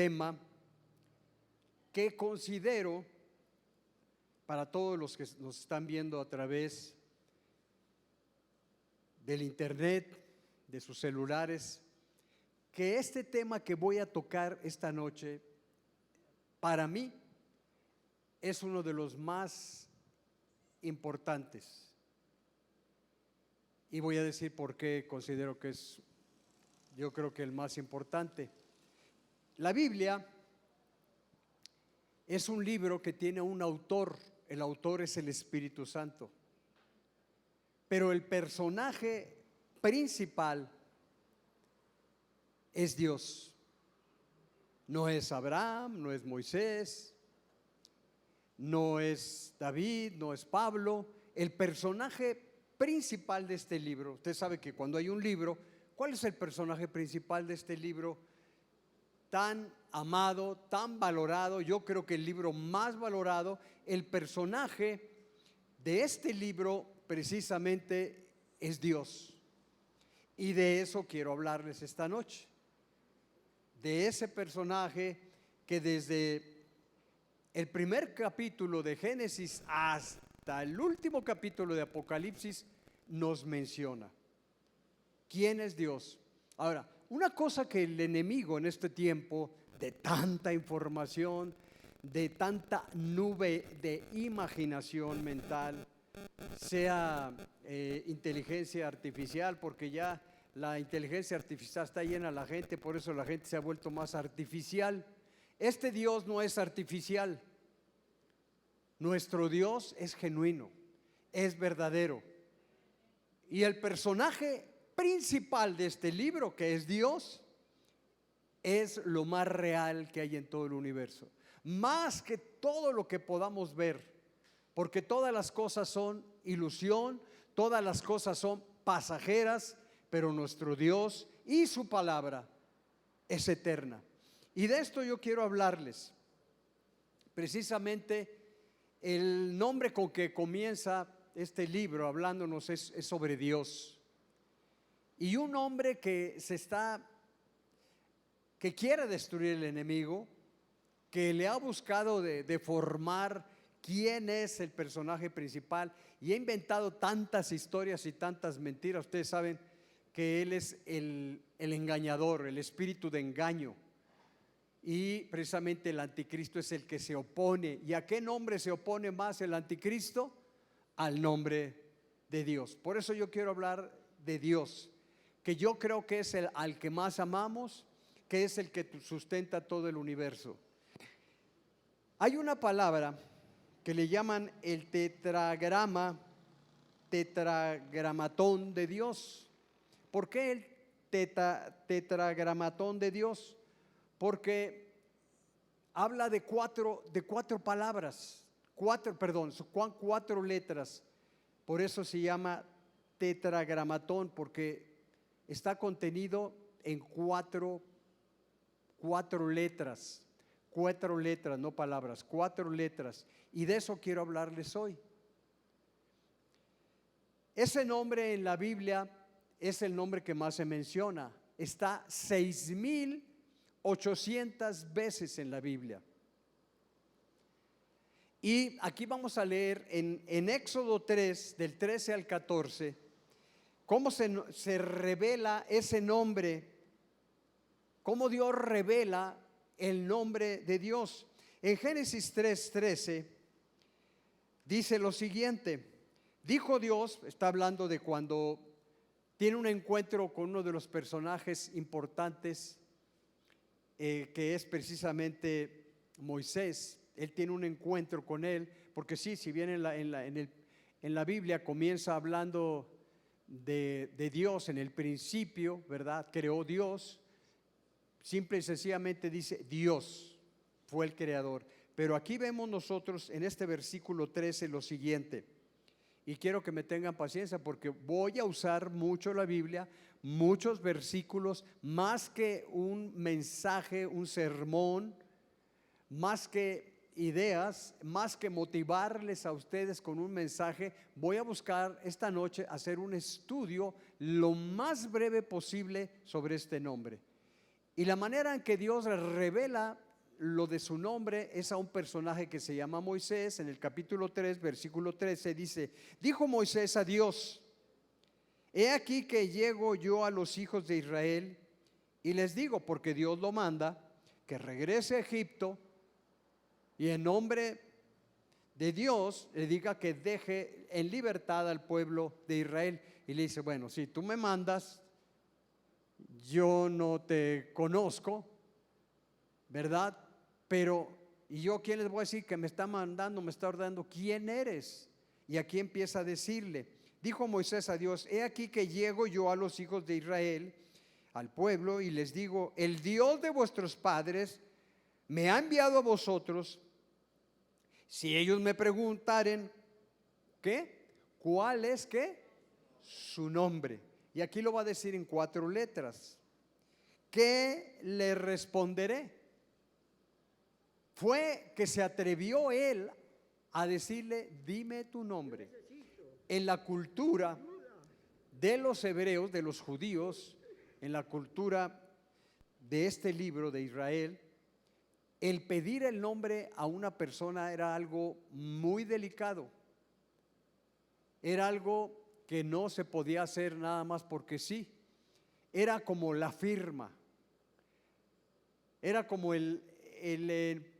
tema que considero, para todos los que nos están viendo a través del internet, de sus celulares, que este tema que voy a tocar esta noche, para mí, es uno de los más importantes. Y voy a decir por qué considero que es, yo creo que el más importante. La Biblia es un libro que tiene un autor, el autor es el Espíritu Santo, pero el personaje principal es Dios. No es Abraham, no es Moisés, no es David, no es Pablo. El personaje principal de este libro, usted sabe que cuando hay un libro, ¿cuál es el personaje principal de este libro? Tan amado, tan valorado, yo creo que el libro más valorado, el personaje de este libro precisamente es Dios. Y de eso quiero hablarles esta noche, de ese personaje que desde el primer capítulo de Génesis hasta el último capítulo de Apocalipsis nos menciona. ¿Quién es Dios? Ahora, una cosa que el enemigo en este tiempo de tanta información, de tanta nube de imaginación mental, sea inteligencia artificial, porque ya la inteligencia artificial está llena de la gente, por eso la gente se ha vuelto más artificial. Este Dios no es artificial. Nuestro Dios es genuino, es verdadero. Y el personaje principal de este libro, que es Dios, es lo más real que hay en todo el universo, más que todo lo que podamos ver, porque todas las cosas son ilusión, todas las cosas son pasajeras, pero nuestro Dios y su palabra es eterna. Y de esto yo quiero hablarles. Precisamente el nombre con que comienza este libro hablándonos es sobre Dios. Y un hombre que quiere destruir el enemigo, que le ha buscado deformar quién es el personaje principal y ha inventado tantas historias y tantas mentiras. Ustedes saben que él es el engañador, el espíritu de engaño. Y precisamente el anticristo es el que se opone. ¿Y a qué nombre se opone más el anticristo? Al nombre de Dios. Por eso yo quiero hablar de Dios, que yo creo que es al que más amamos, que es el que sustenta todo el universo. Hay una palabra que le llaman el tetragramatón de Dios. ¿Por qué el tetragramatón de Dios? Porque habla de cuatro palabras, cuatro letras. Por eso se llama tetragramatón, porque está contenido en cuatro letras, no palabras, 4 letras. Y de eso quiero hablarles hoy. Ese nombre en la Biblia es el nombre que más se menciona. Está 6,800 veces en la Biblia. Y aquí vamos a leer en Éxodo 3, del 13 al 14, cómo se revela ese nombre, cómo Dios revela el nombre de Dios. En Génesis 3:13 dice lo siguiente: dijo Dios, está hablando de cuando tiene un encuentro con uno de los personajes importantes, que es precisamente Moisés. Él tiene un encuentro con él, porque sí, si bien en la Biblia comienza hablando de Dios en el principio, ¿verdad? Creó Dios, simple y sencillamente dice Dios fue el creador. Pero aquí vemos nosotros en este versículo 13 lo siguiente, y quiero que me tengan paciencia porque voy a usar mucho la Biblia, muchos versículos, más que un mensaje, un sermón, más que ideas, más que motivarles a ustedes con un mensaje. Voy a buscar esta noche hacer un estudio lo más breve posible sobre este nombre. Y la manera en que Dios revela lo de su nombre es a un personaje que se llama Moisés. En el capítulo 3, versículo 13 dice: dijo Moisés a Dios: he aquí que llego yo a los hijos de Israel y les digo, porque Dios lo manda, que regrese a Egipto, y en nombre de Dios le diga que deje en libertad al pueblo de Israel. Y le dice: bueno, si tú me mandas, yo no te conozco, ¿verdad? Pero, ¿y yo quién les voy a decir que me está mandando, me está ordenando? ¿Quién eres? Y aquí empieza a decirle: dijo Moisés a Dios: he aquí que llego yo a los hijos de Israel, al pueblo, y les digo: el Dios de vuestros padres me ha enviado a vosotros. Si ellos me preguntaren, ¿qué? ¿Cuál es qué? Su nombre. Y aquí lo va a decir en 4 letras. ¿Qué le responderé? Fue que se atrevió él a decirle: dime tu nombre. En la cultura de los hebreos, de los judíos, en la cultura de este libro de Israel, el pedir el nombre a una persona era algo muy delicado. Era algo que no se podía hacer nada más porque sí. Era como la firma. Era como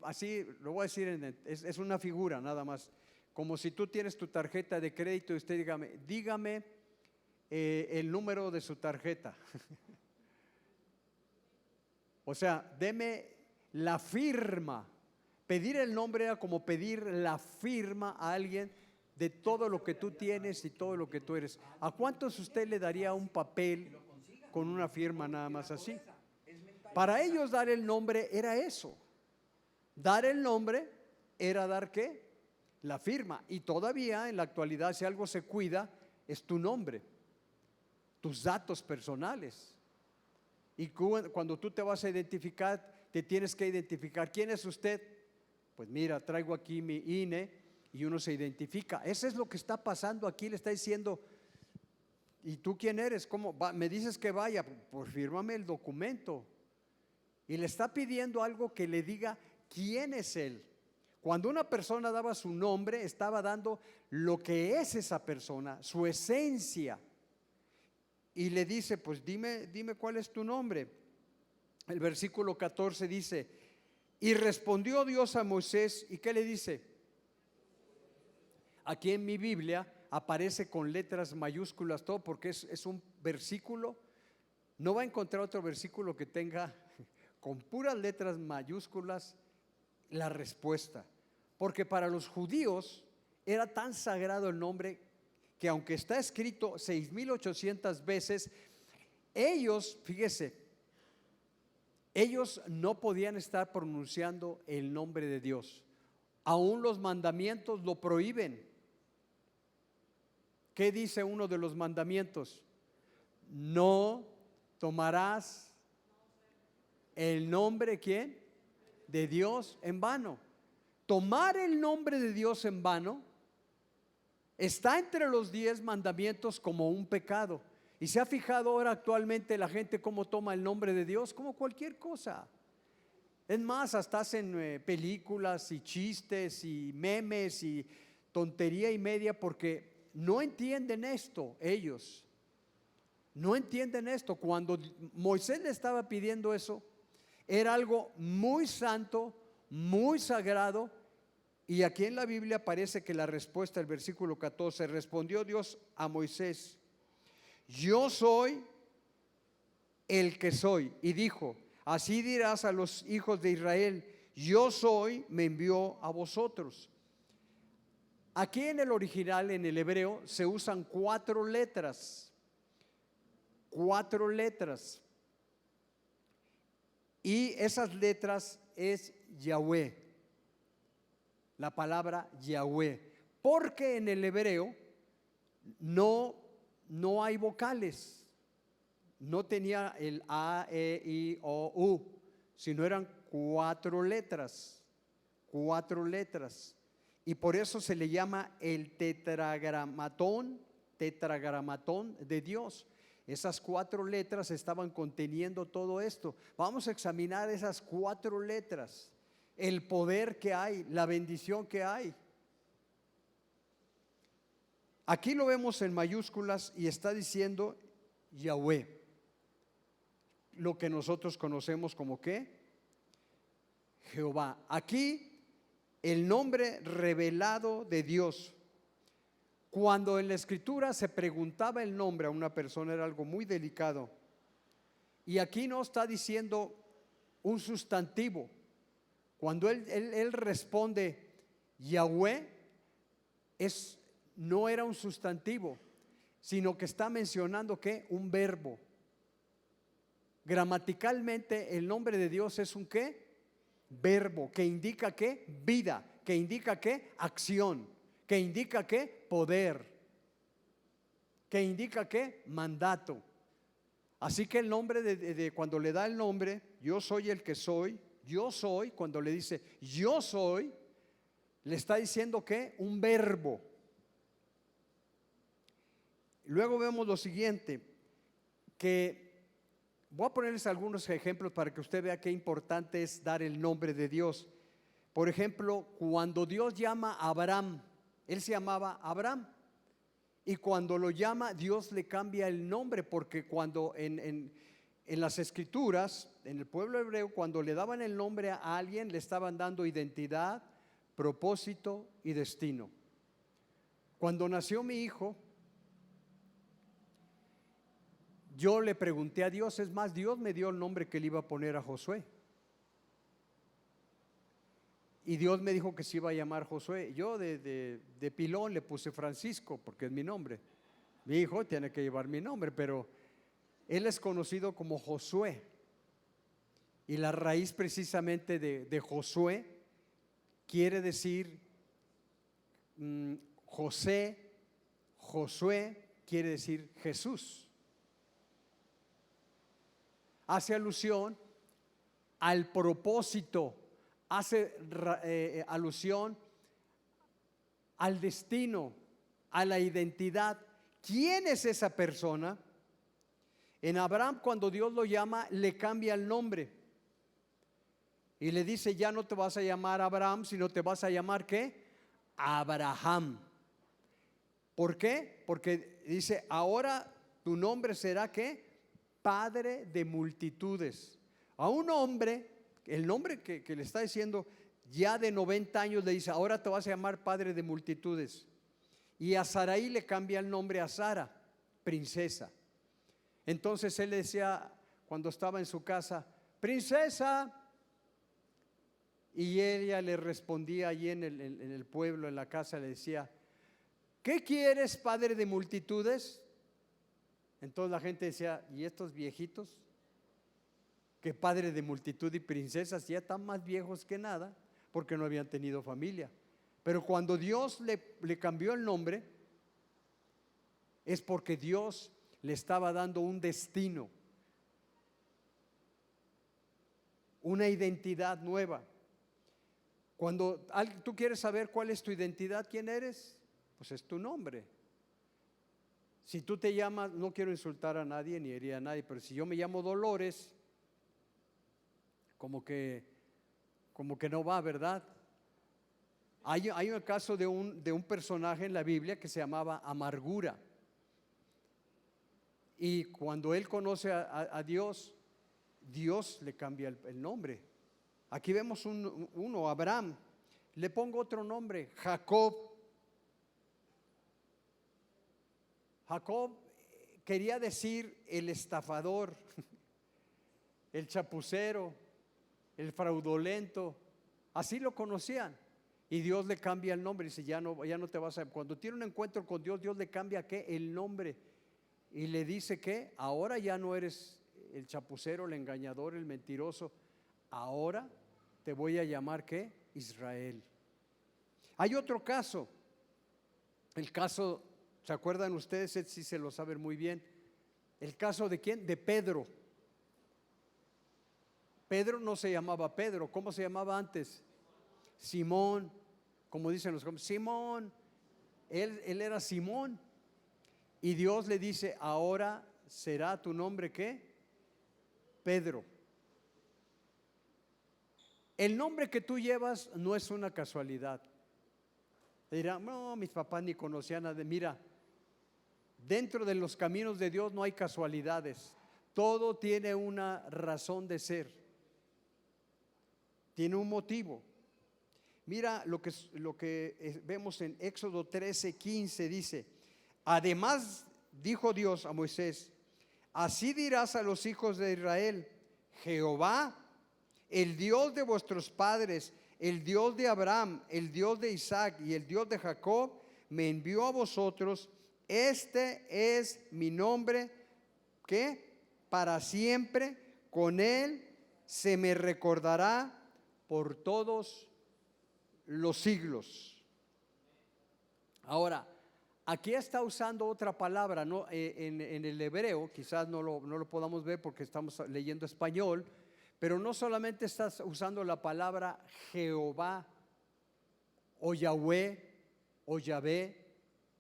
así lo voy a decir, es una figura nada más. Como si tú tienes tu tarjeta de crédito y usted dígame el número de su tarjeta. O sea, deme la firma. Pedir el nombre era como pedir la firma a alguien de todo lo que tú tienes y todo lo que tú eres. ¿A cuántos usted le daría un papel con una firma nada más así? Para ellos dar el nombre era eso. Dar el nombre era dar ¿qué? La firma. Y todavía en la actualidad, si algo se cuida, es tu nombre, tus datos personales. Y cuando tú te vas a identificar, te tienes que identificar. ¿Quién es usted? Pues mira, traigo aquí mi INE, y uno se identifica. Eso es lo que está pasando aquí. Le está diciendo: ¿y tú quién eres? ¿Cómo me dices que vaya? Pues fírmame el documento. Y le está pidiendo algo que le diga quién es él. Cuando una persona daba su nombre, estaba dando lo que es esa persona, su esencia. Y le dice: pues dime cuál es tu nombre. El versículo 14 dice: y respondió Dios a Moisés. ¿Y qué le dice? Aquí en mi Biblia aparece con letras mayúsculas todo, porque es un versículo. No va a encontrar otro versículo que tenga con puras letras mayúsculas la respuesta, porque para los judíos era tan sagrado el nombre que, aunque está escrito 6,800 veces, ellos, fíjese, ellos no podían estar pronunciando el nombre de Dios. Aún los mandamientos lo prohíben. ¿Qué dice uno de los mandamientos? No tomarás el nombre, ¿quién? De Dios en vano. Tomar el nombre de Dios en vano está entre los 10 mandamientos como un pecado. Y se ha fijado ahora actualmente la gente cómo toma el nombre de Dios como cualquier cosa. Es más, hasta hacen películas y chistes y memes y tontería y media, porque no entienden esto ellos. No entienden esto. Cuando Moisés le estaba pidiendo eso, era algo muy santo, muy sagrado. Y aquí en la Biblia aparece que la respuesta, el versículo 14: respondió Dios a Moisés: yo soy el que soy. Y dijo: así dirás a los hijos de Israel: yo soy, me envió a vosotros. Aquí en el original, en el hebreo, se usan 4 letras. 4 letras. Y esas letras es Yahweh, la palabra Yahweh, porque en el hebreo no hay vocales. No tenía el A, E, I, O, U, sino eran 4 letras. 4 letras. Y por eso se le llama el tetragramatón de Dios. Esas 4 letras estaban conteniendo todo esto. Vamos a examinar esas 4 letras, el poder que hay, la bendición que hay. Aquí lo vemos en mayúsculas y está diciendo Yahweh, lo que nosotros conocemos como ¿qué? Jehová. Aquí el nombre revelado de Dios. Cuando en la escritura se preguntaba el nombre a una persona era algo muy delicado. Y aquí no está diciendo un sustantivo. Cuando él responde Yahweh, no era un sustantivo, sino que está mencionando ¿qué? Un verbo. Gramaticalmente el nombre de Dios es un ¿qué? Verbo, que indica ¿qué? Vida, que indica ¿qué? Acción, que indica ¿qué? Poder, que indica ¿qué? Mandato. Así que el nombre de cuando le da el nombre, yo soy el que soy, yo soy, cuando le dice yo soy, le está diciendo ¿qué? Un verbo. Luego vemos lo siguiente, que voy a ponerles algunos ejemplos para que usted vea qué importante es dar el nombre de Dios. Por ejemplo, cuando Dios llama a Abraham, él se llamaba Abraham, y cuando lo llama, Dios le cambia el nombre, porque cuando en las escrituras, en el pueblo hebreo, cuando le daban el nombre a alguien, le estaban dando identidad, propósito y destino. Cuando nació mi hijo, yo le pregunté a Dios, es más, Dios me dio el nombre que le iba a poner a Josué. Y Dios me dijo que se iba a llamar Josué. Yo de pilón le puse Francisco, porque es mi nombre. Mi hijo tiene que llevar mi nombre, pero él es conocido como Josué. Y la raíz precisamente de Josué quiere decir José, Josué quiere decir Jesús. Hace alusión al propósito, hace alusión al destino, a la identidad. ¿Quién es esa persona? En Abraham, cuando Dios lo llama, le cambia el nombre y le dice, ya no te vas a llamar Abraham, sino te vas a llamar ¿qué? Abraham. ¿Por qué? Porque dice, ahora tu nombre será ¿qué? Padre de multitudes. A un hombre, el nombre que le está diciendo ya de 90 años, le dice, ahora te vas a llamar padre de multitudes. Y a Sarai le cambia el nombre a Sara, princesa. Entonces él le decía, cuando estaba en su casa, princesa. Y ella le respondía allí en el pueblo, en la casa, le decía, ¿qué quieres, padre de multitudes? Entonces la gente decía, ¿y estos viejitos? Que padre de multitud y princesas, ya están más viejos que nada, porque no habían tenido familia. Pero cuando Dios le cambió el nombre, es porque Dios le estaba dando un destino, una identidad nueva. Cuando tú quieres saber cuál es tu identidad, quién eres, pues es tu nombre. Si tú te llamas, no quiero insultar a nadie ni herir a nadie, pero si yo me llamo Dolores, como que no va, ¿verdad? Hay un caso de un personaje en la Biblia que se llamaba Amargura. Y cuando él conoce a Dios, Dios le cambia el nombre. Aquí vemos uno, Abraham. Le pongo otro nombre, Jacob. Jacob quería decir el estafador, el chapucero, el fraudulento. Así lo conocían. Y Dios le cambia el nombre. Dice, ya no te vas a... Cuando tiene un encuentro con Dios, Dios le cambia ¿qué? El nombre. Y le dice que ahora ya no eres el chapucero, el engañador, el mentiroso. Ahora te voy a llamar ¿qué? Israel. Hay otro caso. El caso, ¿se acuerdan ustedes? Sí se lo saben muy bien. El caso de ¿quién? De Pedro. Pedro no se llamaba Pedro. ¿Cómo se llamaba antes? Simón. Como dicen los jóvenes, Simón. Él era Simón. Y Dios le dice, ahora será tu nombre ¿qué? Pedro. El nombre que tú llevas no es una casualidad. Dirán, no, mis papás ni conocían nada. Mira, dentro de los caminos de Dios no hay casualidades. Todo tiene una razón de ser. Tiene un motivo. Mira lo que vemos en Éxodo 13:15, dice: además dijo Dios a Moisés, así dirás a los hijos de Israel, Jehová, el Dios de vuestros padres, el Dios de Abraham, el Dios de Isaac y el Dios de Jacob, me envió a vosotros. Este es mi nombre, que para siempre, con él se me recordará por todos los siglos. Ahora, aquí está usando otra palabra, ¿no? En el hebreo, quizás no lo podamos ver porque estamos leyendo español, pero no solamente estás usando la palabra Jehová o Yahweh o Yahvé,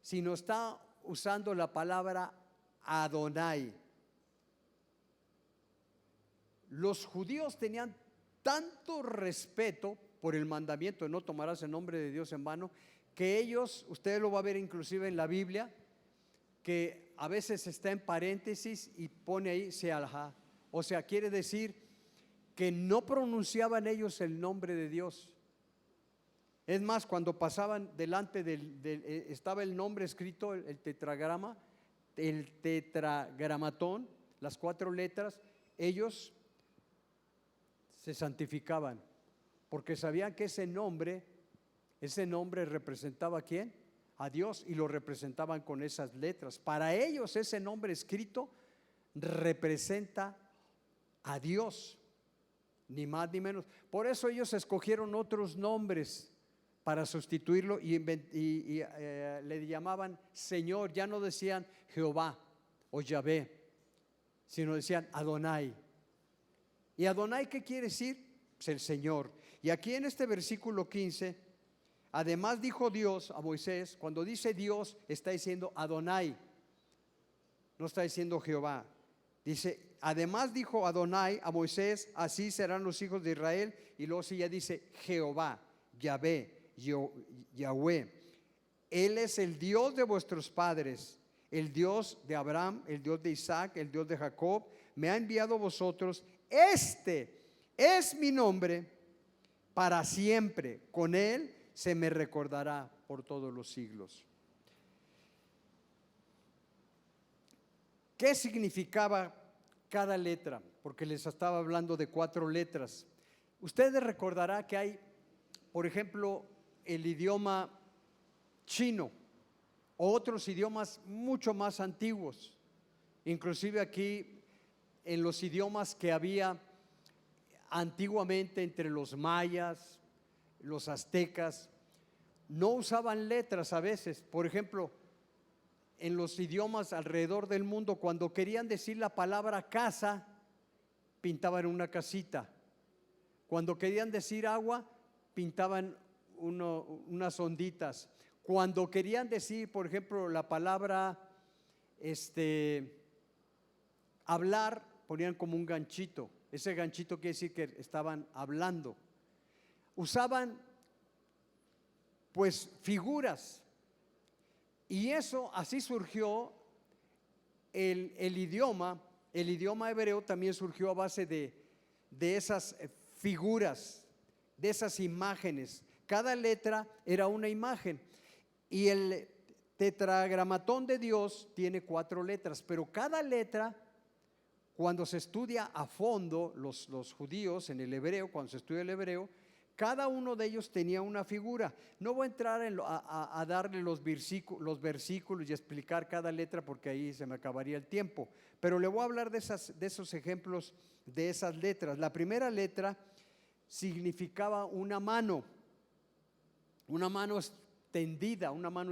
sino está usando la palabra Adonai. Los judíos tenían tanto respeto por el mandamiento de no tomarás el nombre de Dios en vano, que ellos, usted lo va a ver inclusive en la Biblia, que a veces está en paréntesis y pone ahí Sealha. O sea, quiere decir que no pronunciaban ellos el nombre de Dios. Es más, cuando pasaban delante estaba el nombre escrito, el tetragrama, el tetragramatón, las 4 letras, ellos se santificaban, porque sabían que ese nombre representaba ¿a quién? A Dios, y lo representaban con esas letras. Para ellos ese nombre escrito representa a Dios, ni más ni menos. Por eso ellos escogieron otros nombres para sustituirlo y le llamaban Señor. Ya no decían Jehová o Yahvé, sino decían Adonai. ¿Y Adonai qué quiere decir? Pues el Señor. Y aquí en este versículo 15, además dijo Dios a Moisés. Cuando dice Dios, está diciendo Adonai, no está diciendo Jehová. Dice, además dijo Adonai a Moisés, así serán los hijos de Israel. Y luego sí ya dice Jehová, Yahvé, Yahweh. Él es el Dios de vuestros padres, el Dios de Abraham, el Dios de Isaac, el Dios de Jacob. Me ha enviado a vosotros. Este es mi nombre para siempre. Con él se me recordará por todos los siglos. ¿Qué significaba cada letra? Porque les estaba hablando de 4 letras. Ustedes recordarán que hay, por ejemplo, el idioma chino o otros idiomas mucho más antiguos. Inclusive aquí en los idiomas que había antiguamente entre los mayas, los aztecas, no usaban letras a veces. Por ejemplo, en los idiomas alrededor del mundo, cuando querían decir la palabra casa, pintaban una casita. Cuando querían decir agua, pintaban unas onditas. Cuando querían decir, por ejemplo, la palabra hablar, ponían como un ganchito. Ese ganchito quiere decir que estaban hablando. Usaban pues figuras. Y eso, así surgió el idioma. El idioma hebreo también surgió a base de esas figuras, de esas imágenes. Cada letra era una imagen. Y el tetragramatón de Dios tiene 4 letras, pero cada letra, cuando se estudia a fondo, los judíos en el hebreo, cuando se estudia el hebreo, cada uno de ellos tenía una figura. No voy a entrar a darle los versículos y explicar cada letra, porque ahí se me acabaría el tiempo, pero le voy a hablar de esos ejemplos de esas letras. La primera letra significaba una mano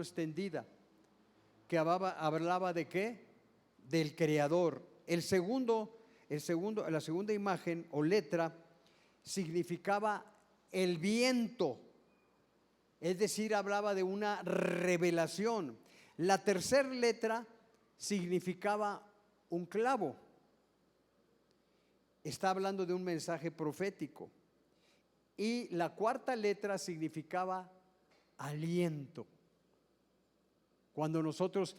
extendida, que hablaba ¿de qué? Del Creador. La segunda imagen o letra significaba el viento, es decir, hablaba de una revelación. La tercera letra significaba un clavo. Está hablando de un mensaje profético. Y la cuarta letra significaba aliento. Cuando nosotros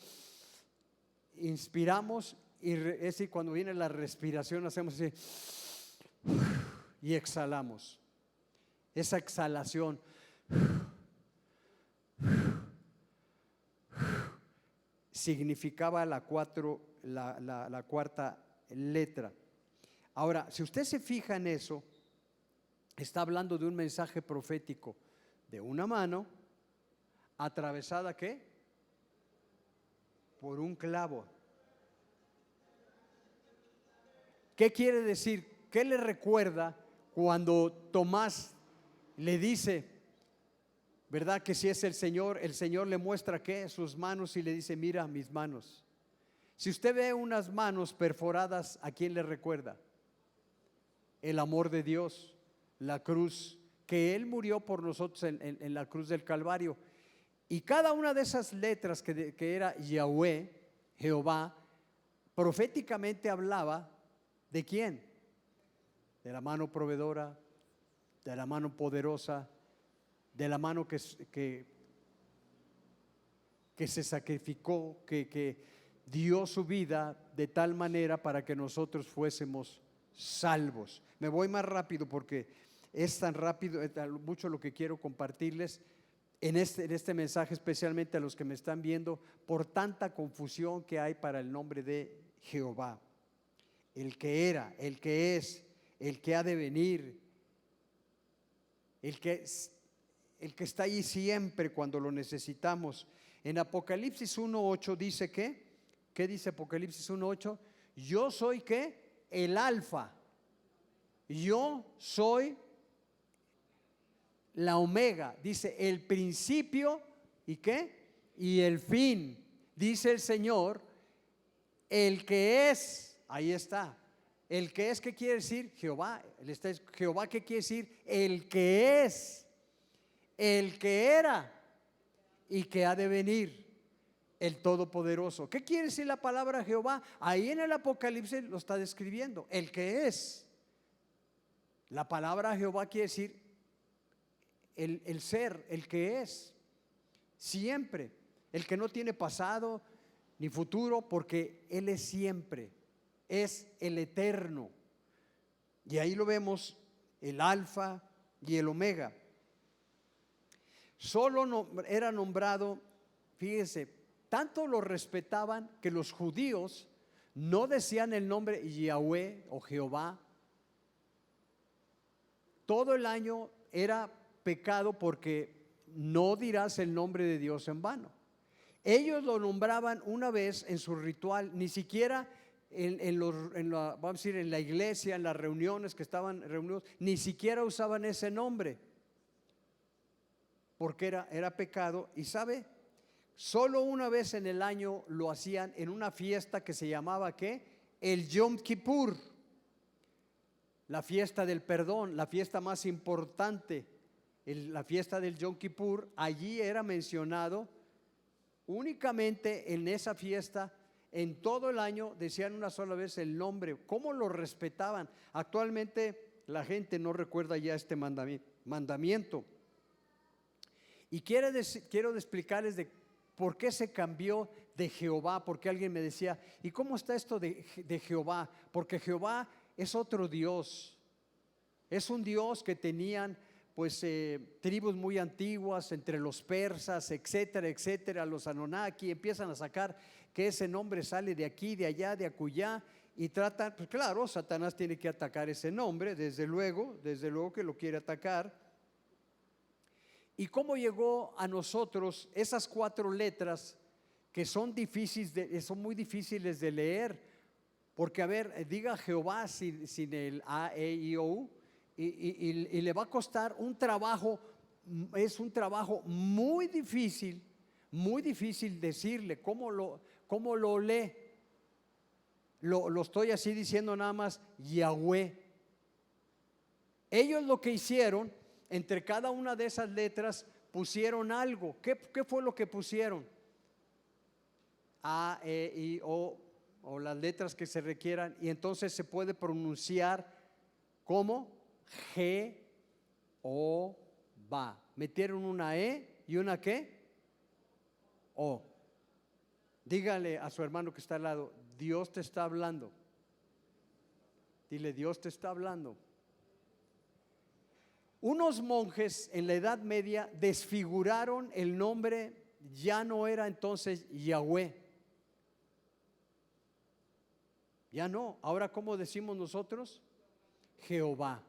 inspiramos, y es decir, cuando viene la respiración, hacemos así y exhalamos. Esa exhalación significaba la cuarta letra. Ahora, si usted se fija en eso, está hablando de un mensaje profético de una mano atravesada, ¿qué? Por un clavo. ¿Qué quiere decir? ¿Qué le recuerda cuando Tomás le dice, verdad que si es el Señor le muestra ¿qué? Sus manos y le dice, mira mis manos. Si usted ve unas manos perforadas, ¿a quién le recuerda? El amor de Dios, la cruz, que Él murió por nosotros en la cruz del Calvario. Y cada una de esas letras que era Yahweh, Jehová, proféticamente hablaba ¿de quién? De la mano proveedora, de la mano poderosa, de la mano que se sacrificó, que dio su vida de tal manera para que nosotros fuésemos salvos. Me voy más rápido porque es tan rápido, es mucho lo que quiero compartirles en este mensaje, especialmente a los que me están viendo, por tanta confusión que hay para el nombre de Jehová. El que era, el que es, el que ha de venir, el que está ahí siempre cuando lo necesitamos. En Apocalipsis 1:8 dice ¿qué dice Apocalipsis 1:8? Yo soy ¿qué? El alfa. Yo soy la omega, dice el principio y ¿qué? Y el fin, dice el Señor, el que es, ahí está. El que es, ¿qué quiere decir? Jehová. Jehová, ¿qué quiere decir? El que es, el que era y que ha de venir, el Todopoderoso. ¿Qué quiere decir la palabra Jehová? Ahí en el Apocalipsis lo está describiendo, el que es. La palabra Jehová quiere decir el ser, el que es, siempre, el que no tiene pasado ni futuro, porque Él es siempre, es el eterno. Y ahí lo vemos, el alfa y el omega. Solo era nombrado, fíjese, tanto lo respetaban que los judíos no decían el nombre Yahweh o Jehová. Todo el año era pecado porque no dirás el nombre de Dios en vano. Ellos lo nombraban una vez en su ritual, ni siquiera vamos a decir, en la iglesia, en las reuniones que estaban reunidos, ni siquiera usaban ese nombre, porque era pecado. Y sabe, solo una vez en el año lo hacían en una fiesta que se llamaba ¿qué? El Yom Kippur, la fiesta del perdón, la fiesta más importante, la fiesta del Yom Kippur. Allí era mencionado únicamente en esa fiesta. En todo el año decían una sola vez el nombre. ¿Cómo lo respetaban? Actualmente la gente no recuerda ya este mandamiento. Y quiero explicarles de por qué se cambió de Jehová. Porque alguien me decía, ¿y cómo está esto de Jehová? Porque Jehová es otro Dios. Es un Dios que tenían pues tribus muy antiguas, entre los persas, etcétera, etcétera, los Anunnaki. Empiezan a sacar que ese nombre sale de aquí, de allá, de acullá, y tratan, pues claro, Satanás tiene que atacar ese nombre, desde luego que lo quiere atacar. ¿Y cómo llegó a nosotros esas 4 letras que son muy difíciles de leer? Porque a ver, diga Jehová sin el A, E, I, O, U, y le va a costar un trabajo. Es un trabajo muy difícil decirle cómo lo lee. Lo estoy así diciendo nada más, Yahweh. Ellos lo que hicieron, entre cada una de esas letras pusieron algo. ¿Qué fue lo que pusieron? A, E, I, O, o las letras que se requieran, y entonces se puede pronunciar como Jehová. Metieron una E y una ¿qué? O. Dígale a su hermano que está al lado, Dios te está hablando. Dile, Dios te está hablando. Unos monjes en la Edad Media desfiguraron el nombre, ya no era entonces Yahweh. Ya no, ahora ¿cómo decimos nosotros? Jehová.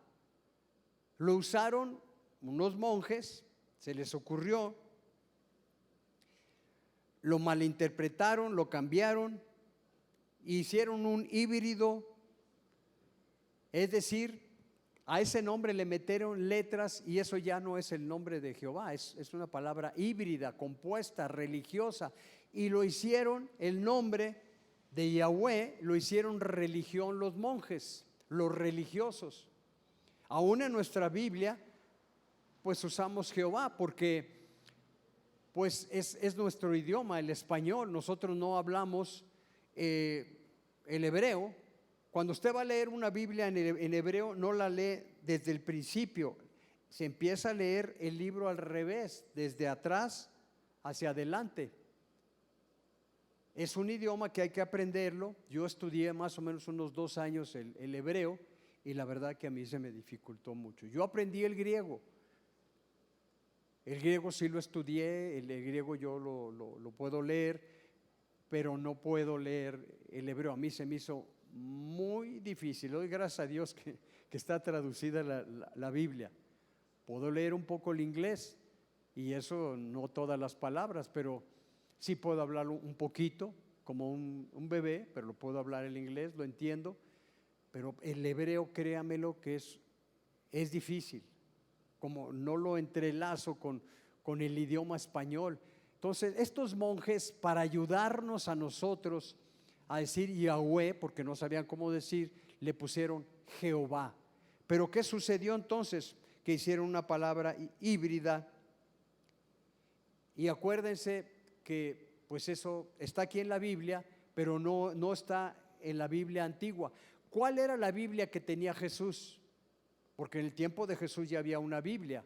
Lo usaron unos monjes, se les ocurrió, lo malinterpretaron, lo cambiaron, hicieron un híbrido, es decir, a ese nombre le metieron letras y eso ya no es el nombre de Jehová, es una palabra híbrida, compuesta, religiosa, y lo hicieron, el nombre de Yahweh, lo hicieron religión los monjes, los religiosos. Aún en nuestra Biblia, pues usamos Jehová porque pues es nuestro idioma, el español. Nosotros no hablamos el hebreo. Cuando usted va a leer una Biblia en hebreo, no la lee desde el principio, se empieza a leer el libro al revés, desde atrás hacia adelante. Es un idioma que hay que aprenderlo. Yo estudié más o menos unos 2 años el hebreo y la verdad que a mí se me dificultó mucho. Yo aprendí el griego. El griego sí lo estudié, el griego yo lo puedo leer, pero no puedo leer el hebreo. A mí se me hizo muy difícil. Doy gracias a Dios que está traducida la Biblia. Puedo leer un poco el inglés y eso no todas las palabras, pero sí puedo hablar un poquito, como un bebé, pero lo puedo hablar el inglés, lo entiendo. Pero el hebreo, créamelo que es difícil, como no lo entrelazo con el idioma español. Entonces estos monjes, para ayudarnos a nosotros a decir Yahweh, porque no sabían cómo decir, le pusieron Jehová. Pero ¿qué sucedió entonces? Que hicieron una palabra híbrida. Y acuérdense que pues eso está aquí en la Biblia, pero no está en la Biblia antigua. ¿Cuál era la Biblia que tenía Jesús? Porque en el tiempo de Jesús ya había una Biblia,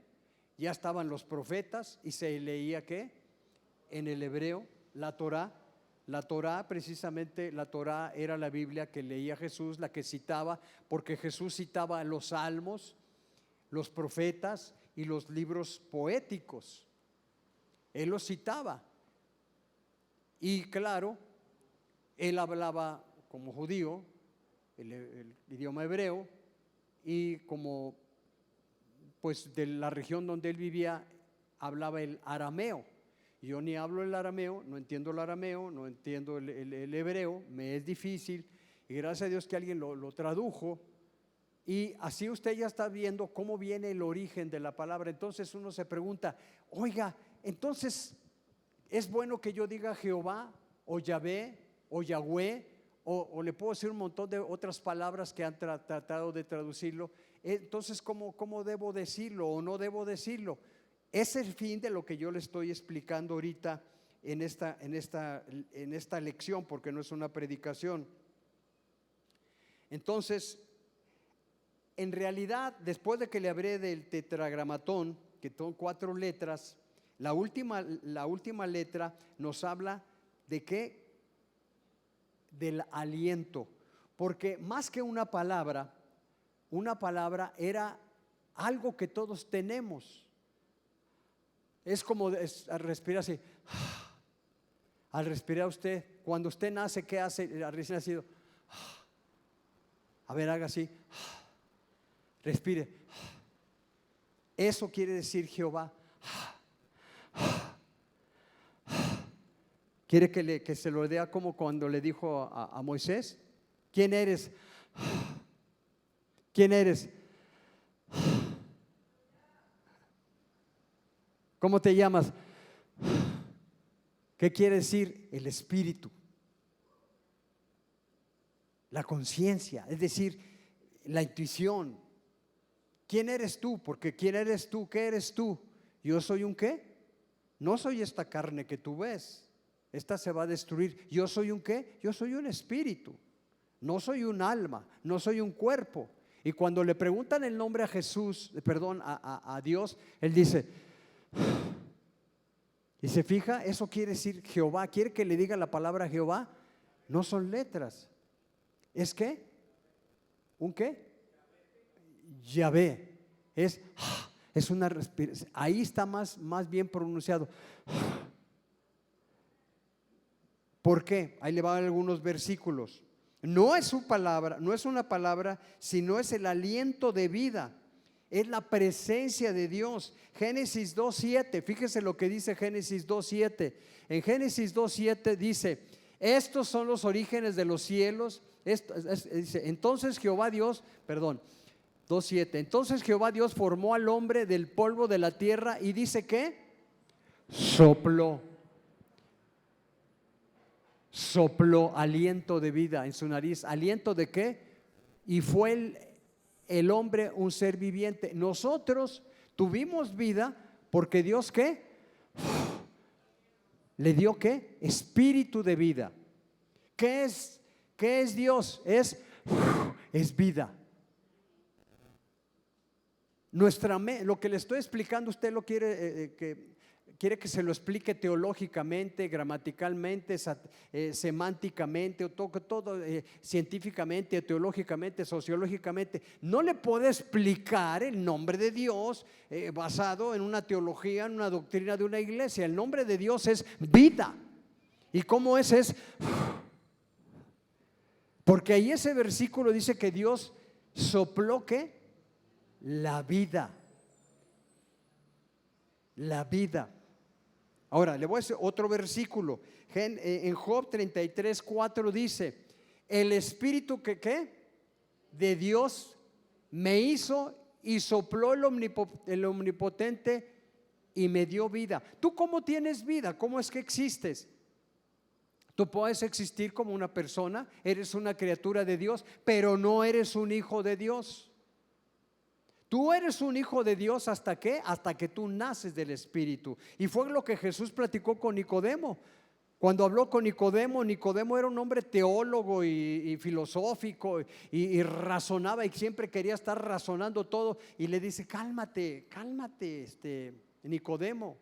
ya estaban los profetas y se leía ¿qué? En el hebreo, la Torá. La Torá, precisamente la Torá era la Biblia que leía Jesús, la que citaba, porque Jesús citaba los salmos, los profetas y los libros poéticos. Él los citaba. Y claro, él hablaba como judío, el idioma hebreo, y como pues de la región donde él vivía hablaba el arameo. Yo ni hablo el arameo, no entiendo el arameo, no entiendo el hebreo, me es difícil, y gracias a Dios que alguien lo tradujo. Y así usted ya está viendo cómo viene el origen de la palabra. Entonces uno se pregunta, oiga, entonces ¿es bueno que yo diga Jehová o Yahvé o Yahweh? O le puedo decir un montón de otras palabras que han tratado de traducirlo. Entonces ¿cómo debo decirlo o no debo decirlo? Es el fin de lo que yo le estoy explicando ahorita en esta lección, porque no es una predicación. Entonces, en realidad, después de que le hablé del tetragramatón, que son 4 letras, la última letra nos habla de qué, del aliento, porque más que una palabra era algo que todos tenemos. Es como respirar así. Al respirar usted, cuando usted nace, ¿qué hace el recién nacido? A ver, haga así. Respire. Eso quiere decir Jehová. ¿Quiere que se lo dé como cuando le dijo a Moisés? ¿Quién eres? ¿Quién eres? ¿Cómo te llamas? ¿Qué quiere decir? El espíritu, la conciencia, es decir, la intuición. ¿Quién eres tú? Porque ¿quién eres tú? ¿Qué eres tú? Yo soy un ¿qué? No soy esta carne que tú ves. esta se va a destruir. ¿Yo soy un qué? Yo soy un espíritu, no soy un alma, no soy un cuerpo. Y cuando le preguntan el nombre a Jesús, perdón, a Dios, él dice, y se fija, eso quiere decir Jehová. ¿Quiere que le diga la palabra Jehová? No son letras. ¿Es qué? ¿Un qué? Yahvé. Es una respiración. Ahí está más bien pronunciado. ¿Por qué? Ahí le van algunos versículos. No es su palabra, no es una palabra, sino es el aliento de vida. Es la presencia de Dios. Génesis 2:7, fíjese lo que dice Génesis 2:7. En Génesis 2:7 dice, estos son los orígenes de los cielos. Dice, entonces Jehová Dios, perdón, 2:7, entonces Jehová Dios formó al hombre del polvo de la tierra y dice que sopló aliento de vida en su nariz. ¿Aliento de qué? Y fue el hombre un ser viviente. Nosotros tuvimos vida porque Dios ¿qué? Le dio ¿qué? Espíritu de vida. ¿Qué es Dios? Es vida. Lo que le estoy explicando, usted lo quiere que se lo explique teológicamente, gramaticalmente, semánticamente, todo científicamente, teológicamente, sociológicamente. No le puede explicar el nombre de Dios basado en una teología, en una doctrina de una iglesia. El nombre de Dios es vida. ¿Y cómo es? Porque ahí ese versículo dice que Dios sopló ¿qué? La vida. La vida. Ahora le voy a decir otro versículo. En Job 33:4 dice, el espíritu que ¿qué? De Dios me hizo y sopló el omnipotente y me dio vida. ¿Tú cómo tienes vida? ¿Cómo es que existes? Tú puedes existir como una persona, eres una criatura de Dios, pero no eres un hijo de Dios. Tú eres un hijo de Dios ¿hasta qué? Hasta que tú naces del Espíritu. Y fue lo que Jesús platicó con Nicodemo. Cuando habló con Nicodemo, Nicodemo era un hombre teólogo y filosófico y razonaba y siempre quería estar razonando todo. Y le dice, cálmate, Nicodemo.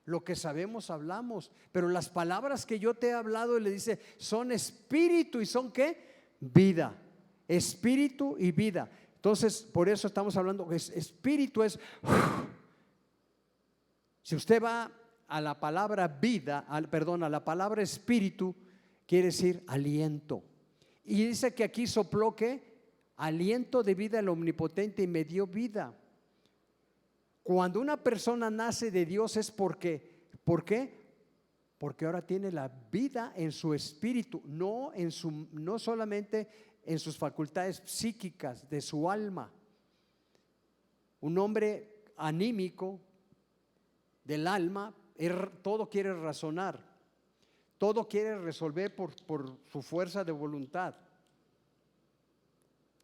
Lo que sabemos hablamos, pero las palabras que yo te he hablado, le dice, son espíritu y son ¿qué? Vida. Espíritu y vida. Entonces, por eso estamos hablando que espíritu es. Si usted va a la palabra vida, a la palabra espíritu, quiere decir aliento. Y dice que aquí sopló ¿qué? Aliento de vida el omnipotente y me dio vida. Cuando una persona nace de Dios es porque, ¿por qué? Porque ahora tiene la vida en su espíritu, no solamente en sus facultades psíquicas de su alma. Un hombre anímico del alma, todo quiere razonar, todo quiere resolver por su fuerza de voluntad.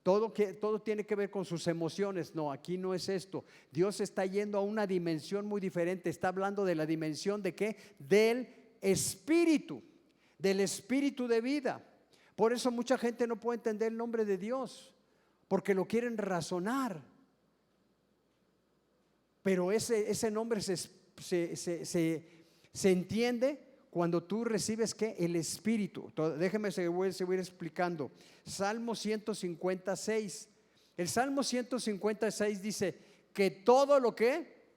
Todo tiene que ver con sus emociones. No, aquí no es esto. Dios está yendo a una dimensión muy diferente. Está hablando de la dimensión de ¿qué? Del espíritu de vida. Por eso mucha gente no puede entender el nombre de Dios, porque lo quieren razonar. Pero ese nombre se entiende cuando tú recibes ¿qué? El espíritu. Déjeme seguir explicando. Salmo 156. El Salmo 156 dice que todo lo que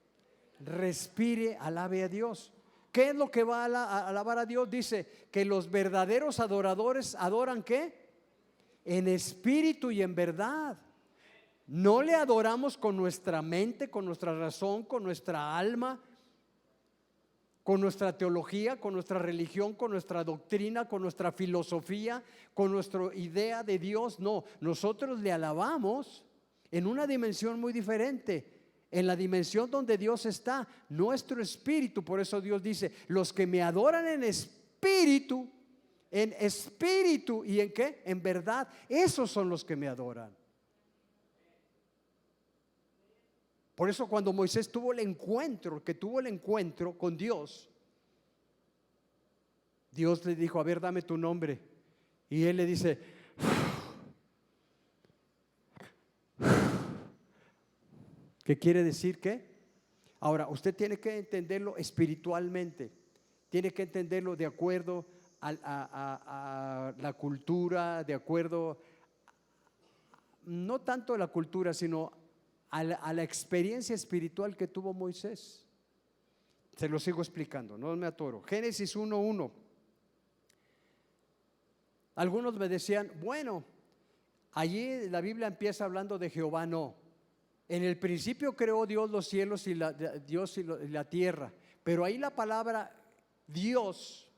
respire alabe a Dios. ¿Qué es lo que va a alabar a Dios? Dice que los verdaderos adoradores adoran ¿qué? En espíritu y en verdad. No le adoramos con nuestra mente, con nuestra razón, con nuestra alma, con nuestra teología, con nuestra religión, con nuestra doctrina, con nuestra filosofía, con nuestra idea de Dios. No, nosotros le alabamos en una dimensión muy diferente, en la dimensión donde Dios está, nuestro espíritu. Por eso Dios dice, los que me adoran en espíritu y en qué, en verdad, esos son los que me adoran. Por eso cuando Moisés tuvo el encuentro con Dios, Dios le dijo, a ver, dame tu nombre. Y él le dice, ¿qué quiere decir qué? Ahora, usted tiene que entenderlo espiritualmente, tiene que entenderlo de acuerdo a la cultura, de acuerdo, no tanto a la cultura, sino a la experiencia espiritual que tuvo Moisés. Se lo sigo explicando, no me atoro. Génesis 1:1. Algunos me decían, bueno, allí la Biblia empieza hablando de Jehová. No, en el principio creó Dios los cielos y la tierra, pero ahí la palabra Dios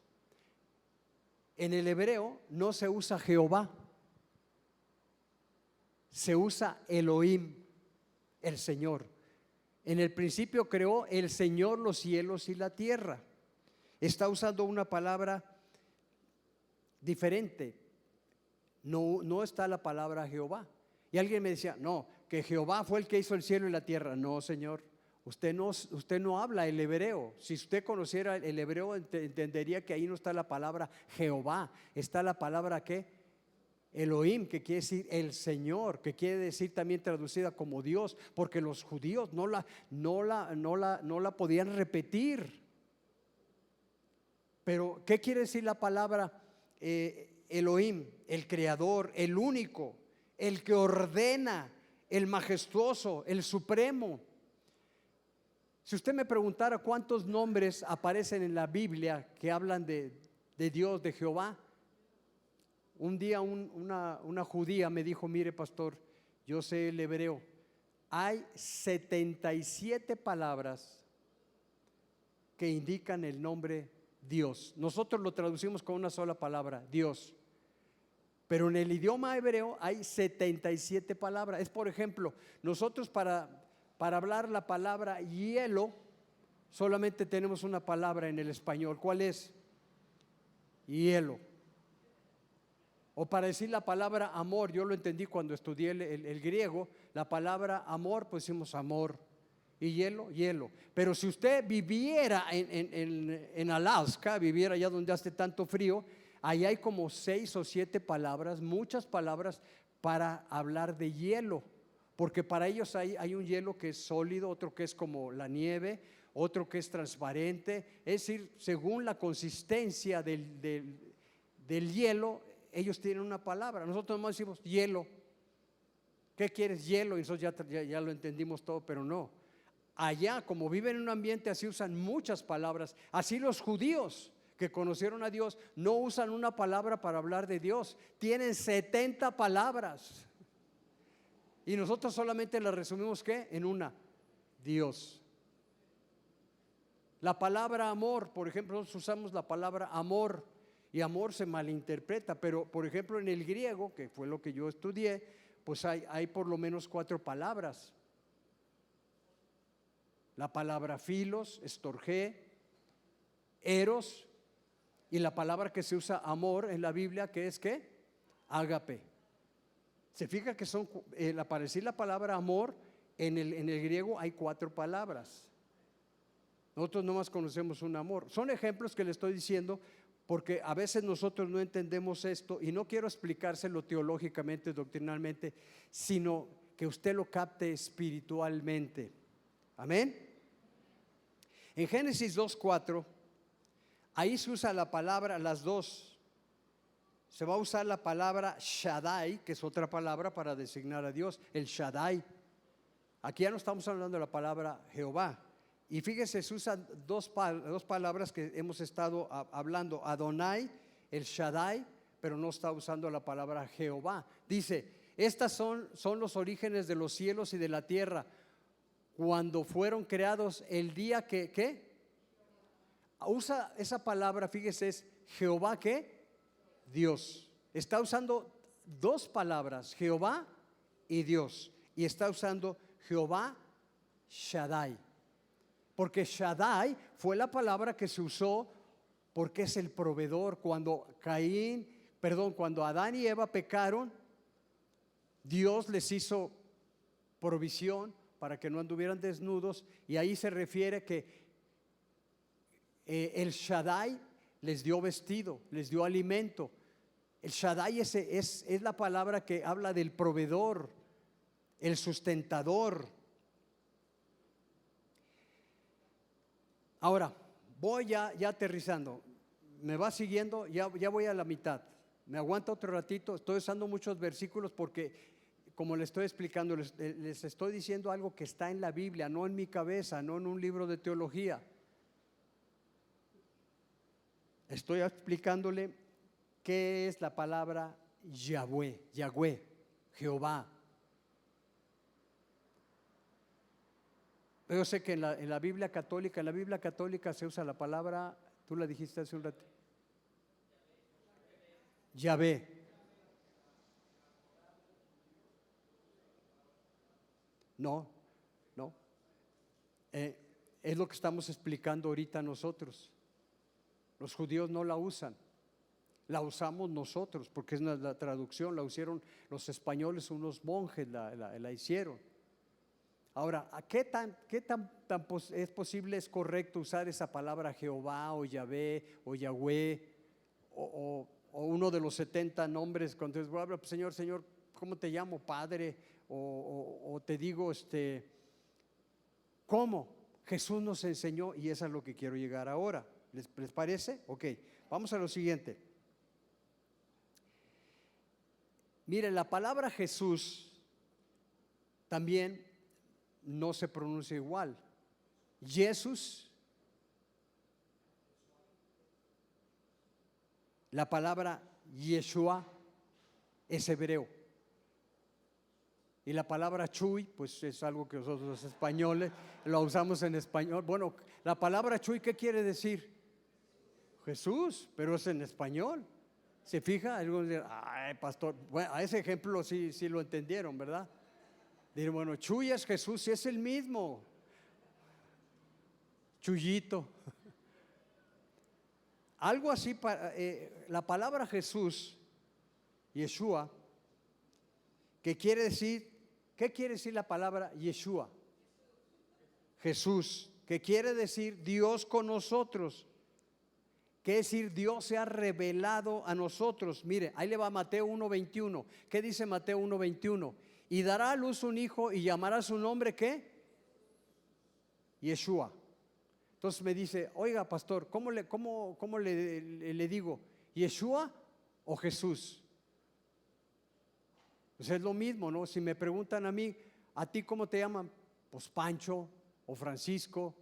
en el hebreo no se usa Jehová, se usa Elohim, el Señor. En el principio creó el Señor los cielos y la tierra. Está usando una palabra diferente. No está la palabra Jehová. Y alguien me decía, no, que Jehová fue el que hizo el cielo y la tierra. No, Señor, usted no habla el hebreo. Si usted conociera el hebreo, entendería que ahí no está la palabra Jehová, está la palabra ¿qué? Elohim, que quiere decir el Señor, que quiere decir también traducida como Dios, porque los judíos no la podían repetir. Pero ¿qué quiere decir la palabra Elohim? El creador, el único, el que ordena, el majestuoso, el supremo. Si usted me preguntara cuántos nombres aparecen en la Biblia que hablan de Dios, de Jehová, un día una judía me dijo, mire pastor, yo sé el hebreo, hay 77 palabras que indican el nombre Dios. Nosotros lo traducimos con una sola palabra, Dios. Pero en el idioma hebreo hay 77 palabras. Es, por ejemplo, nosotros para hablar la palabra hielo solamente tenemos una palabra en el español. ¿Cuál es? Hielo. O para decir la palabra amor, yo lo entendí cuando estudié el griego, la palabra amor, pues decimos amor. Y hielo, hielo. Pero si usted viviera en Alaska, viviera allá donde hace tanto frío, ahí hay como 6 o 7 palabras, muchas palabras para hablar de hielo, porque para ellos hay un hielo que es sólido, otro que es como la nieve, otro que es transparente. Es decir, según la consistencia del hielo, ellos tienen una palabra. Nosotros nomás decimos hielo. ¿Qué quieres? Hielo. Y nosotros ya lo entendimos todo, pero no. Allá, como viven en un ambiente así, usan muchas palabras. Así los judíos que conocieron a Dios no usan una palabra para hablar de Dios, tienen 70 palabras. Y nosotros solamente las resumimos ¿qué? En una, Dios. La palabra amor, por ejemplo, nosotros usamos la palabra amor y amor se malinterpreta, pero por ejemplo en el griego, que fue lo que yo estudié, pues hay por lo menos 4 palabras. La palabra filos, estorgé, eros, y la palabra que se usa amor en la Biblia, que es ¿qué? Ágape. Se fija que son, para decir la palabra amor, en el griego hay 4 palabras. Nosotros nomás conocemos un amor. Son ejemplos que le estoy diciendo porque a veces nosotros no entendemos esto y no quiero explicárselo teológicamente, doctrinalmente, sino que usted lo capte espiritualmente. Amén. En Génesis 2:4, ahí se usa la palabra, las dos. Se va a usar la palabra Shaddai, que es otra palabra para designar a Dios, el Shaddai. Aquí ya no estamos hablando de la palabra Jehová. Y fíjese, se usan dos palabras que hemos estado hablando, Adonai, el Shaddai, pero no está usando la palabra Jehová. Dice, estas son los orígenes de los cielos y de la tierra, cuando fueron creados el día que, ¿qué? Usa esa palabra, fíjese, es Jehová, ¿qué? Dios. Está usando 2 palabras, Jehová y Dios. Y está usando Jehová Shaddai. Porque Shaddai fue la palabra que se usó porque es el proveedor. Cuando Adán y Eva pecaron, Dios les hizo provisión para que no anduvieran desnudos, y ahí se refiere que el Shaddai les dio vestido, les dio alimento. El Shaddai es la palabra que habla del proveedor, el sustentador. Ahora, voy ya aterrizando. ¿Me va siguiendo? Ya voy a la mitad. ¿Me aguanta otro ratito? Estoy usando muchos versículos porque, como les estoy explicando, les estoy diciendo algo que está en la Biblia, no en mi cabeza, no en un libro de teología. Estoy explicándole qué es la palabra Yahweh, Jehová. Yo sé que en la Biblia católica se usa la palabra, tú la dijiste hace un rato, Yahvé. No. Es lo que estamos explicando ahorita nosotros. Los judíos no la usan, la usamos nosotros porque es la traducción, la usaron los españoles, unos monjes la hicieron. Ahora, ¿qué tan es posible, es correcto usar esa palabra Jehová o Yahvé o Yahweh o uno de los 70 nombres cuando es, bueno, Señor, ¿cómo te llamo, Padre? O te digo, ¿cómo? Jesús nos enseñó y eso es lo que quiero llegar ahora. ¿Les parece? Ok, vamos a lo siguiente. Miren, la palabra Jesús también no se pronuncia igual. Jesús, la palabra Yeshua es hebreo. Y la palabra Chuy, pues es algo que nosotros los españoles lo usamos en español. Bueno, la palabra Chuy, ¿qué quiere decir? Jesús, pero es en español. ¿Se fija? Algunos dirán, ay, pastor, bueno, a ese ejemplo sí lo entendieron, ¿verdad? Dirán, bueno, Chuy es Jesús, sí es el mismo. Chuyito. Algo así, la palabra Jesús, Yeshua, ¿qué quiere decir la palabra Yeshua? Jesús, que quiere decir Dios con nosotros. ¿Qué decir? Dios se ha revelado a nosotros. Mire, ahí le va Mateo 1:21. ¿Qué dice Mateo 1:21? Y dará a luz un hijo y llamará su nombre, ¿qué? Yeshua. Entonces me dice, oiga, pastor, ¿cómo le digo? ¿Yeshua o Jesús? Pues es lo mismo, ¿no? Si me preguntan a mí, ¿a ti cómo te llaman? Pues Pancho o Francisco.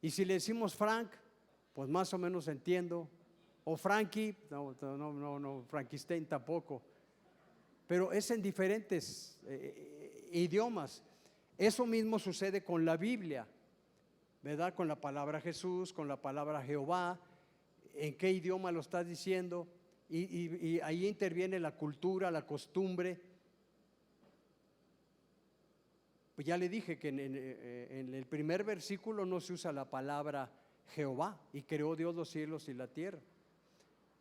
Y si le decimos Frank, pues más o menos entiendo. O Frankie, no, Frankenstein tampoco. Pero es en diferentes idiomas. Eso mismo sucede con la Biblia, ¿verdad? Con la palabra Jesús, con la palabra Jehová. ¿En qué idioma lo estás diciendo? Y ahí interviene la cultura, la costumbre. Pues ya le dije que en el primer versículo no se usa la palabra Jehová, y creó Dios los cielos y la tierra.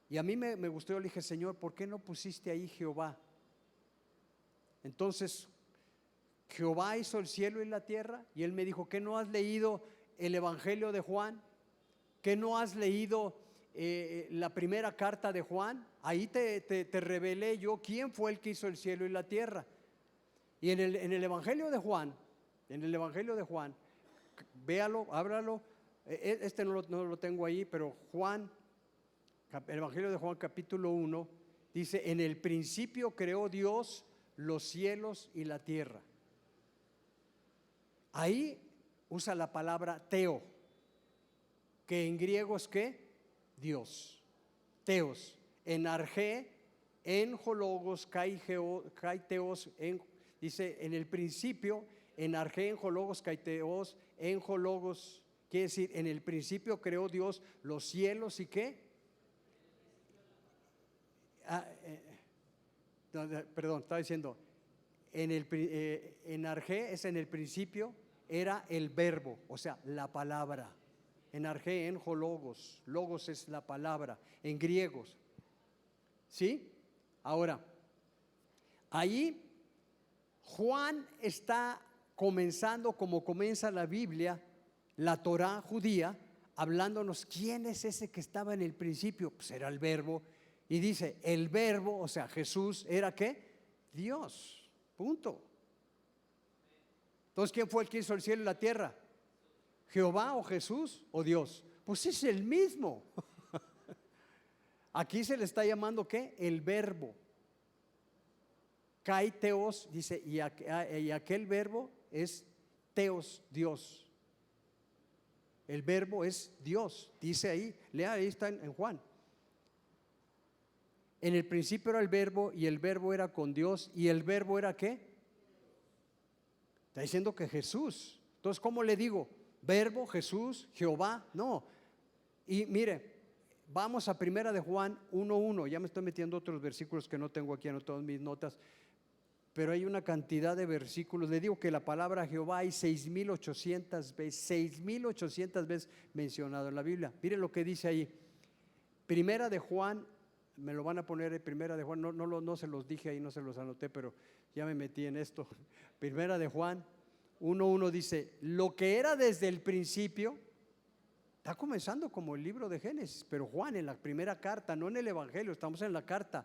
Y a mí me gustó, yo le dije, Señor, ¿por qué no pusiste ahí Jehová? Entonces, Jehová hizo el cielo y la tierra, y él me dijo, ¿qué no has leído el Evangelio de Juan? ¿Qué no has leído la primera carta de Juan? Ahí te revelé yo quién fue el que hizo el cielo y la tierra. Y en el Evangelio de Juan, véalo, ábralo. No lo tengo ahí, pero el Evangelio de Juan capítulo 1 dice, en el principio creó Dios los cielos y la tierra. Ahí usa la palabra teo, que en griego es ¿qué? Dios. Teos. En arjé, en hologos, kai teos, dice en el principio, en arjé, en hologos, kai teos, en hologos. Quiere decir, en el principio creó Dios los cielos y ¿qué? Perdón, estaba diciendo, en arjé es en el principio, era el verbo, o sea, la palabra. En arjé, en logos es la palabra, en griegos. ¿Sí? Ahora, ahí Juan está comenzando como comienza la Biblia, la Torá judía, hablándonos quién es ese que estaba en el principio. Pues era el Verbo. Y dice, el Verbo, o sea, Jesús, ¿era qué? Dios, punto. Entonces, ¿quién fue el que hizo el cielo y la tierra? ¿Jehová o Jesús o Dios? Pues es el mismo. Aquí se le está llamando ¿qué? El Verbo. Kai teos, dice, y aquel verbo es teos, Dios. El verbo es Dios, dice ahí, lea, ahí está en Juan. En el principio era el verbo y el verbo era con Dios y el verbo era ¿qué? Está diciendo que Jesús. Entonces, ¿cómo le digo? Verbo, Jesús, Jehová, no. Y mire, vamos a primera de Juan 1:1. Ya me estoy metiendo otros versículos que no tengo aquí anotados en mis notas, pero hay una cantidad de versículos. Le digo que la palabra Jehová hay 6,800 veces mencionado en la Biblia. Mire lo que dice ahí. Primera de Juan, me lo van a poner en primera de Juan, no se los dije ahí, no se los anoté, pero ya me metí en esto. Primera de Juan 1:1 dice, lo que era desde el principio. Está comenzando como el libro de Génesis, pero Juan en la primera carta, no en el Evangelio, estamos en la carta.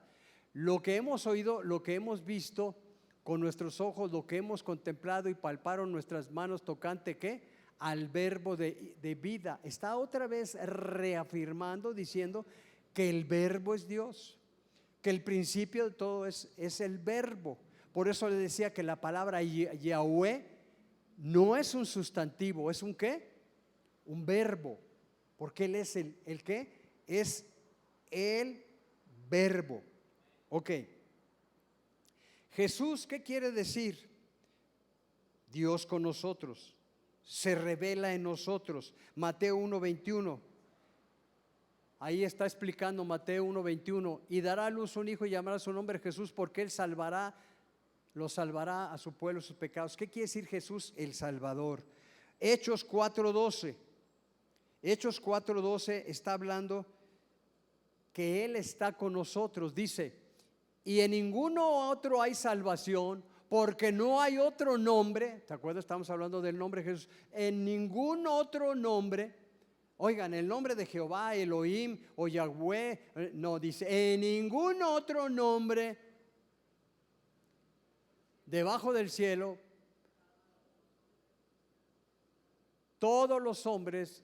Lo que hemos oído, lo que hemos visto con nuestros ojos, lo que hemos contemplado y palparon nuestras manos tocante ¿qué? Al verbo de vida. Está otra vez reafirmando, diciendo que el verbo es Dios, que el principio de todo es el verbo. Por eso le decía que la palabra Yahweh no es un sustantivo, es un ¿qué? Un verbo. Porque Él es el ¿qué? Es el verbo. Ok. Jesús, ¿qué quiere decir? Dios con nosotros, se revela en nosotros. Mateo 1:21. Ahí está explicando Mateo 1:21. Y dará a luz un hijo y llamará su nombre Jesús, porque Él lo salvará a su pueblo sus pecados. ¿Qué quiere decir Jesús? El Salvador. Hechos 4:12. Hechos 4:12 está hablando que Él está con nosotros. Dice, y en ninguno otro hay salvación, porque no hay otro nombre. ¿Te acuerdas? Estamos hablando del nombre de Jesús. En ningún otro nombre. Oigan, el nombre de Jehová, Elohim o Yahweh, no, dice, en ningún otro nombre debajo del cielo, todos los hombres.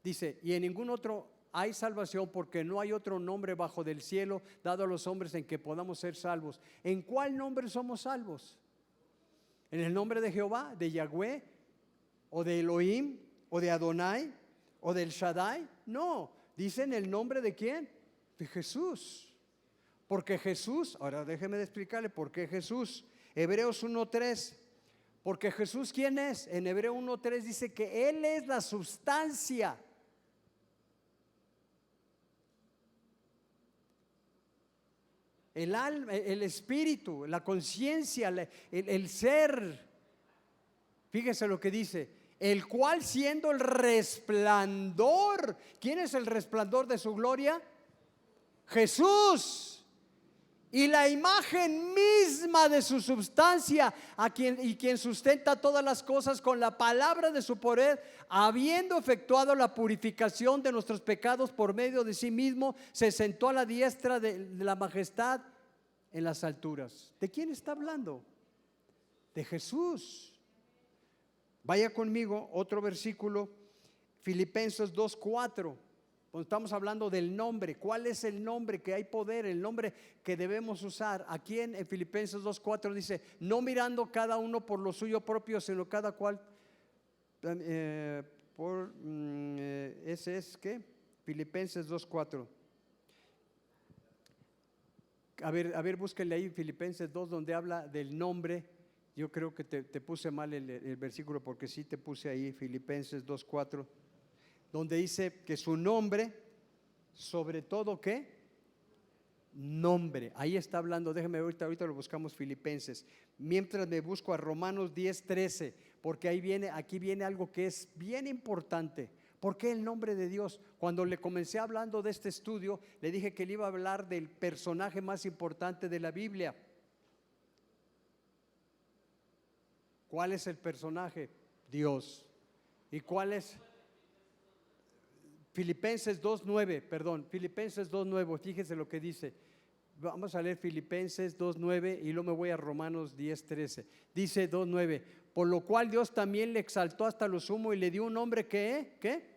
Dice, y en ningún otro hay salvación, porque no hay otro nombre bajo del cielo dado a los hombres en que podamos ser salvos. ¿En cuál nombre somos salvos? ¿En el nombre de Jehová, de Yahweh, o de Elohim, o de Adonai, o del Shaddai? No, dice en el nombre de ¿quién? De Jesús. Porque Jesús, ahora déjeme de explicarle por qué Jesús. Hebreos 1:3. Porque Jesús, ¿quién es? En Hebreo 1:3 dice que Él es la sustancia. El alma, el espíritu, la conciencia, el ser. Fíjese lo que dice, el cual siendo el resplandor. ¿Quién es el resplandor de su gloria? Jesús. Y la imagen misma de su substancia, quien sustenta todas las cosas con la palabra de su poder, habiendo efectuado la purificación de nuestros pecados por medio de sí mismo, se sentó a la diestra de la majestad en las alturas. ¿De quién está hablando? De Jesús. Vaya conmigo, otro versículo, Filipenses 2:4. Cuando estamos hablando del nombre, ¿cuál es el nombre que hay poder? El nombre que debemos usar. Aquí en Filipenses 2:4 dice, no mirando cada uno por lo suyo propio, sino cada cual ese es ¿qué? Filipenses 2:4. A ver, búsquenle ahí Filipenses 2, donde habla del nombre. Yo creo que te puse mal el versículo, porque sí te puse ahí Filipenses 2:4. Donde dice que su nombre, sobre todo ¿qué? Nombre. Ahí está hablando, déjeme ahorita lo buscamos Filipenses. Mientras me busco a Romanos 10:13, porque aquí viene algo que es bien importante. ¿Por qué el nombre de Dios? Cuando le comencé hablando de este estudio, le dije que le iba a hablar del personaje más importante de la Biblia. ¿Cuál es el personaje? Dios. ¿Y cuál es? Filipenses 2:9, perdón, Filipenses 2:9, fíjese lo que dice. Vamos a leer Filipenses 2:9 y luego me voy a Romanos 10:13. Dice 2:9, por lo cual Dios también le exaltó hasta lo sumo y le dio un nombre que, ¿qué?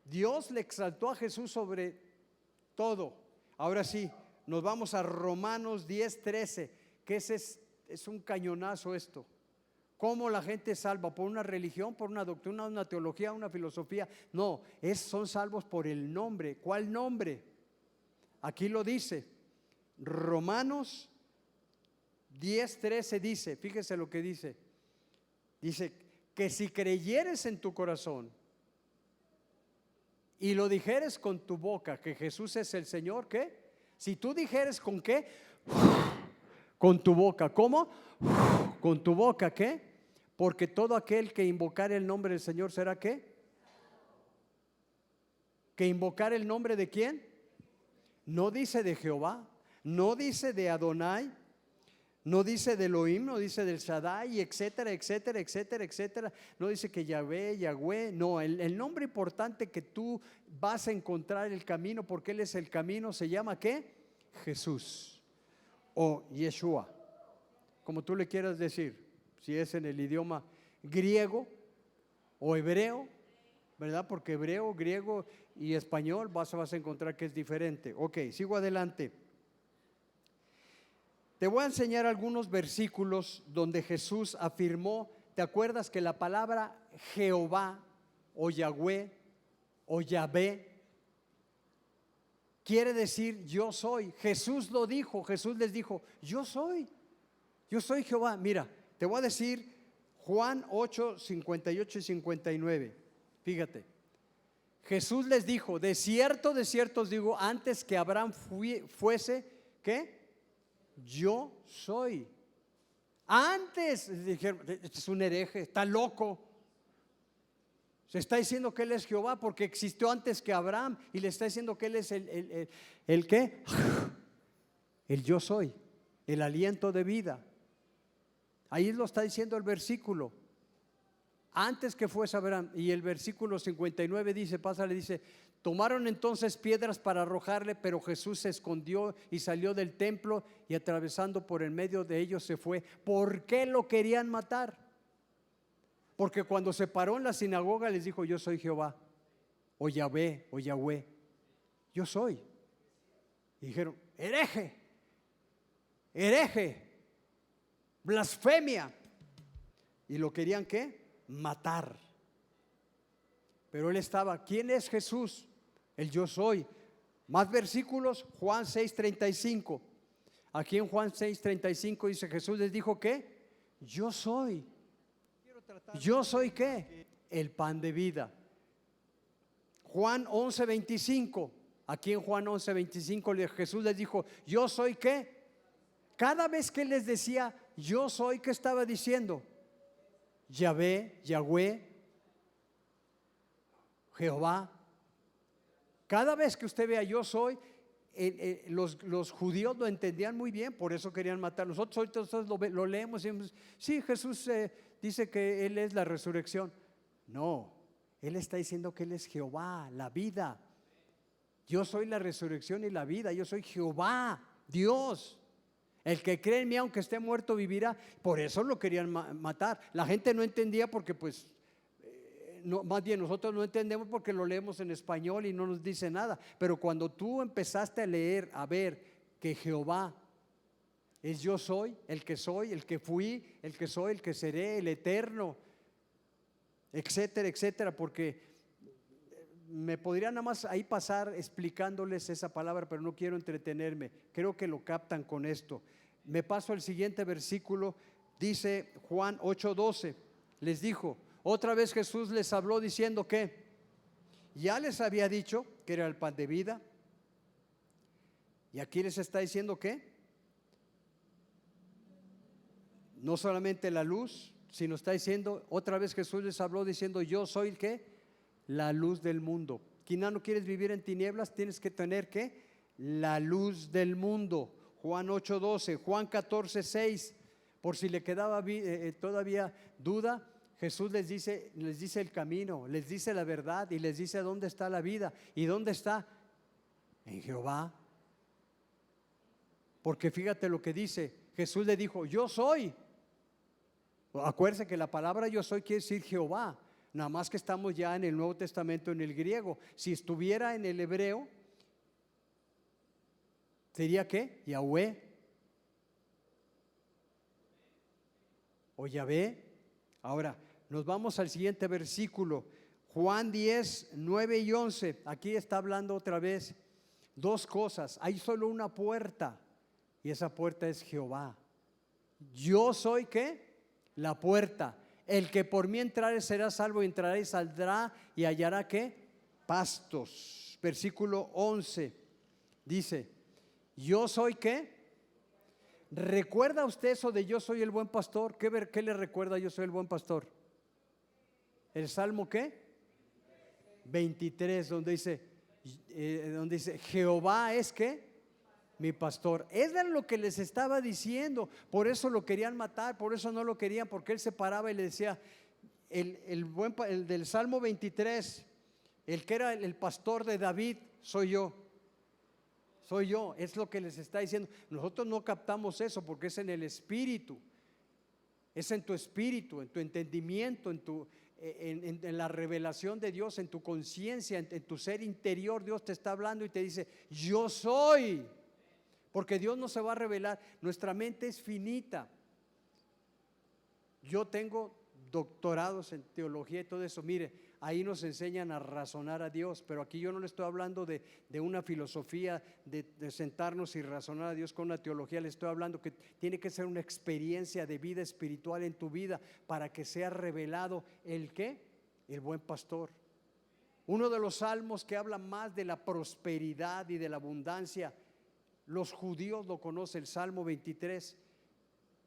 Dios le exaltó a Jesús sobre todo. Ahora sí, nos vamos a Romanos 10:13, que es un cañonazo esto. ¿Cómo la gente es salva? ¿Por una religión, por una doctrina, una teología, una filosofía? No, son salvos por el nombre. ¿Cuál nombre? Aquí lo dice. Romanos 10:13 dice, fíjese lo que dice. Dice que si creyeres en tu corazón y lo dijeres con tu boca que Jesús es el Señor, ¿qué? Si tú dijeres con qué, con tu boca. ¿Cómo? Con tu boca, ¿qué? Porque todo aquel que invocar el nombre del Señor será ¿qué? ¿Que invocar el nombre de quién? No dice de Jehová, no dice de Adonai, no dice de Elohim, no dice del Shaddai, etcétera, etcétera, etcétera, etcétera. No dice que Yahvé, Yahweh. No, el nombre importante que tú vas a encontrar el camino, porque Él es el camino, se llama ¿qué? Jesús o Yeshua, como tú le quieras decir. Si es en el idioma griego o hebreo, ¿verdad? Porque hebreo, griego y español vas a encontrar que es diferente. Ok, sigo adelante. Te voy a enseñar algunos versículos donde Jesús afirmó, ¿te acuerdas que la palabra Jehová o Yahweh o Yahvé quiere decir yo soy? Jesús lo dijo, Jesús les dijo, yo soy Jehová. Mira, te voy a decir Juan 8, 58 y 59. Fíjate, Jesús les dijo, de cierto os digo, antes que Abraham fuese, ¿qué? Yo soy. Antes dijeron, este es un hereje, está loco. Se está diciendo que Él es Jehová porque existió antes que Abraham y le está diciendo que Él es el ¿qué? El yo soy, el aliento de vida. Ahí lo está diciendo el versículo. Antes que fuese Abraham. Y el versículo 59 dice, pásale, dice, tomaron entonces piedras para arrojarle, pero Jesús se escondió y salió del templo y atravesando por el medio de ellos se fue. ¿Por qué lo querían matar? Porque cuando se paró en la sinagoga les dijo, yo soy Jehová, o Yahvé, o Yahweh, yo soy. Y dijeron, hereje, blasfemia. Y lo querían ¿qué? Matar. Pero él estaba, ¿quién es Jesús? El yo soy. Más versículos, Juan 6:35. Aquí en Juan 6:35 dice, Jesús les dijo ¿qué? Yo soy. ¿Yo soy qué? El pan de vida. Juan 11:25. Aquí en Juan 11:25 Jesús les dijo, yo soy qué. Cada vez que él les decía yo soy, ¿qué estaba diciendo? Yahvé, Yahweh, Jehová. Cada vez que usted vea yo soy, los judíos lo entendían muy bien, por eso querían matar. Nosotros ahorita lo leemos y decimos, sí, Jesús dice que Él es la resurrección. No, Él está diciendo que Él es Jehová, la vida. Yo soy la resurrección y la vida, yo soy Jehová, Dios. El que cree en mí aunque esté muerto vivirá. Por eso lo querían matar. La gente no entendía porque pues no, más bien nosotros no entendemos porque lo leemos en español y no nos dice nada. Pero cuando tú empezaste a leer, a ver que Jehová es yo soy, el que fui, el que soy, el que seré, el eterno, etcétera, etcétera, porque me podría nada más ahí pasar explicándoles esa palabra, pero no quiero entretenerme. Creo que lo captan con esto. Me paso al siguiente versículo. Dice Juan 8:12. Les dijo, otra vez Jesús les habló diciendo que ya les había dicho que era el pan de vida. Y aquí les está diciendo que no solamente la luz, sino está diciendo, otra vez Jesús les habló diciendo, yo soy el que la luz del mundo. Quina, no quieres vivir en tinieblas, tienes que tener ¿qué? La luz del mundo. Juan 8:12, Juan 14:6. Por si le quedaba todavía duda, Jesús les dice el camino, les dice la verdad y les dice dónde está la vida. ¿Y dónde está? En Jehová. Porque fíjate lo que dice, Jesús le dijo, yo soy. Acuérdense que la palabra yo soy quiere decir Jehová, nada más que estamos ya en el Nuevo Testamento en el griego. Si estuviera en el hebreo, ¿sería qué? Yahweh o Yahvé. Ahora, nos vamos al siguiente versículo, Juan 10, 9 y 11. Aquí está hablando otra vez dos cosas. Hay solo una puerta y esa puerta es Jehová. Yo soy ¿qué? La puerta. El que por mí entrare será salvo, entrará y saldrá y hallará ¿qué? Pastos. Versículo 11 dice, yo soy ¿qué? ¿Recuerda usted eso de yo soy el buen pastor? ¿Qué le recuerda yo soy el buen pastor? ¿El Salmo qué? 23, donde dice Jehová es ¿qué? Mi pastor. Es de lo que les estaba diciendo. Por eso lo querían matar, por eso no lo querían, porque él se paraba y le decía, el del Salmo 23, el que era el pastor de David, soy yo. Soy yo, es lo que les está diciendo. Nosotros no captamos eso porque es en el espíritu, es en tu espíritu, en tu entendimiento, en la revelación de Dios, en tu conciencia, en tu ser interior. Dios te está hablando y te dice, yo soy. Porque Dios no se va a revelar, nuestra mente es finita. Yo tengo doctorados en teología y todo eso. Mire, ahí nos enseñan a razonar a Dios, pero aquí yo no le estoy hablando de una filosofía, de sentarnos y razonar a Dios con una teología. Le estoy hablando que tiene que ser una experiencia de vida espiritual en tu vida para que sea revelado el ¿qué? El buen pastor. Uno de los salmos que habla más de la prosperidad y de la abundancia, los judíos lo conocen, el Salmo 23,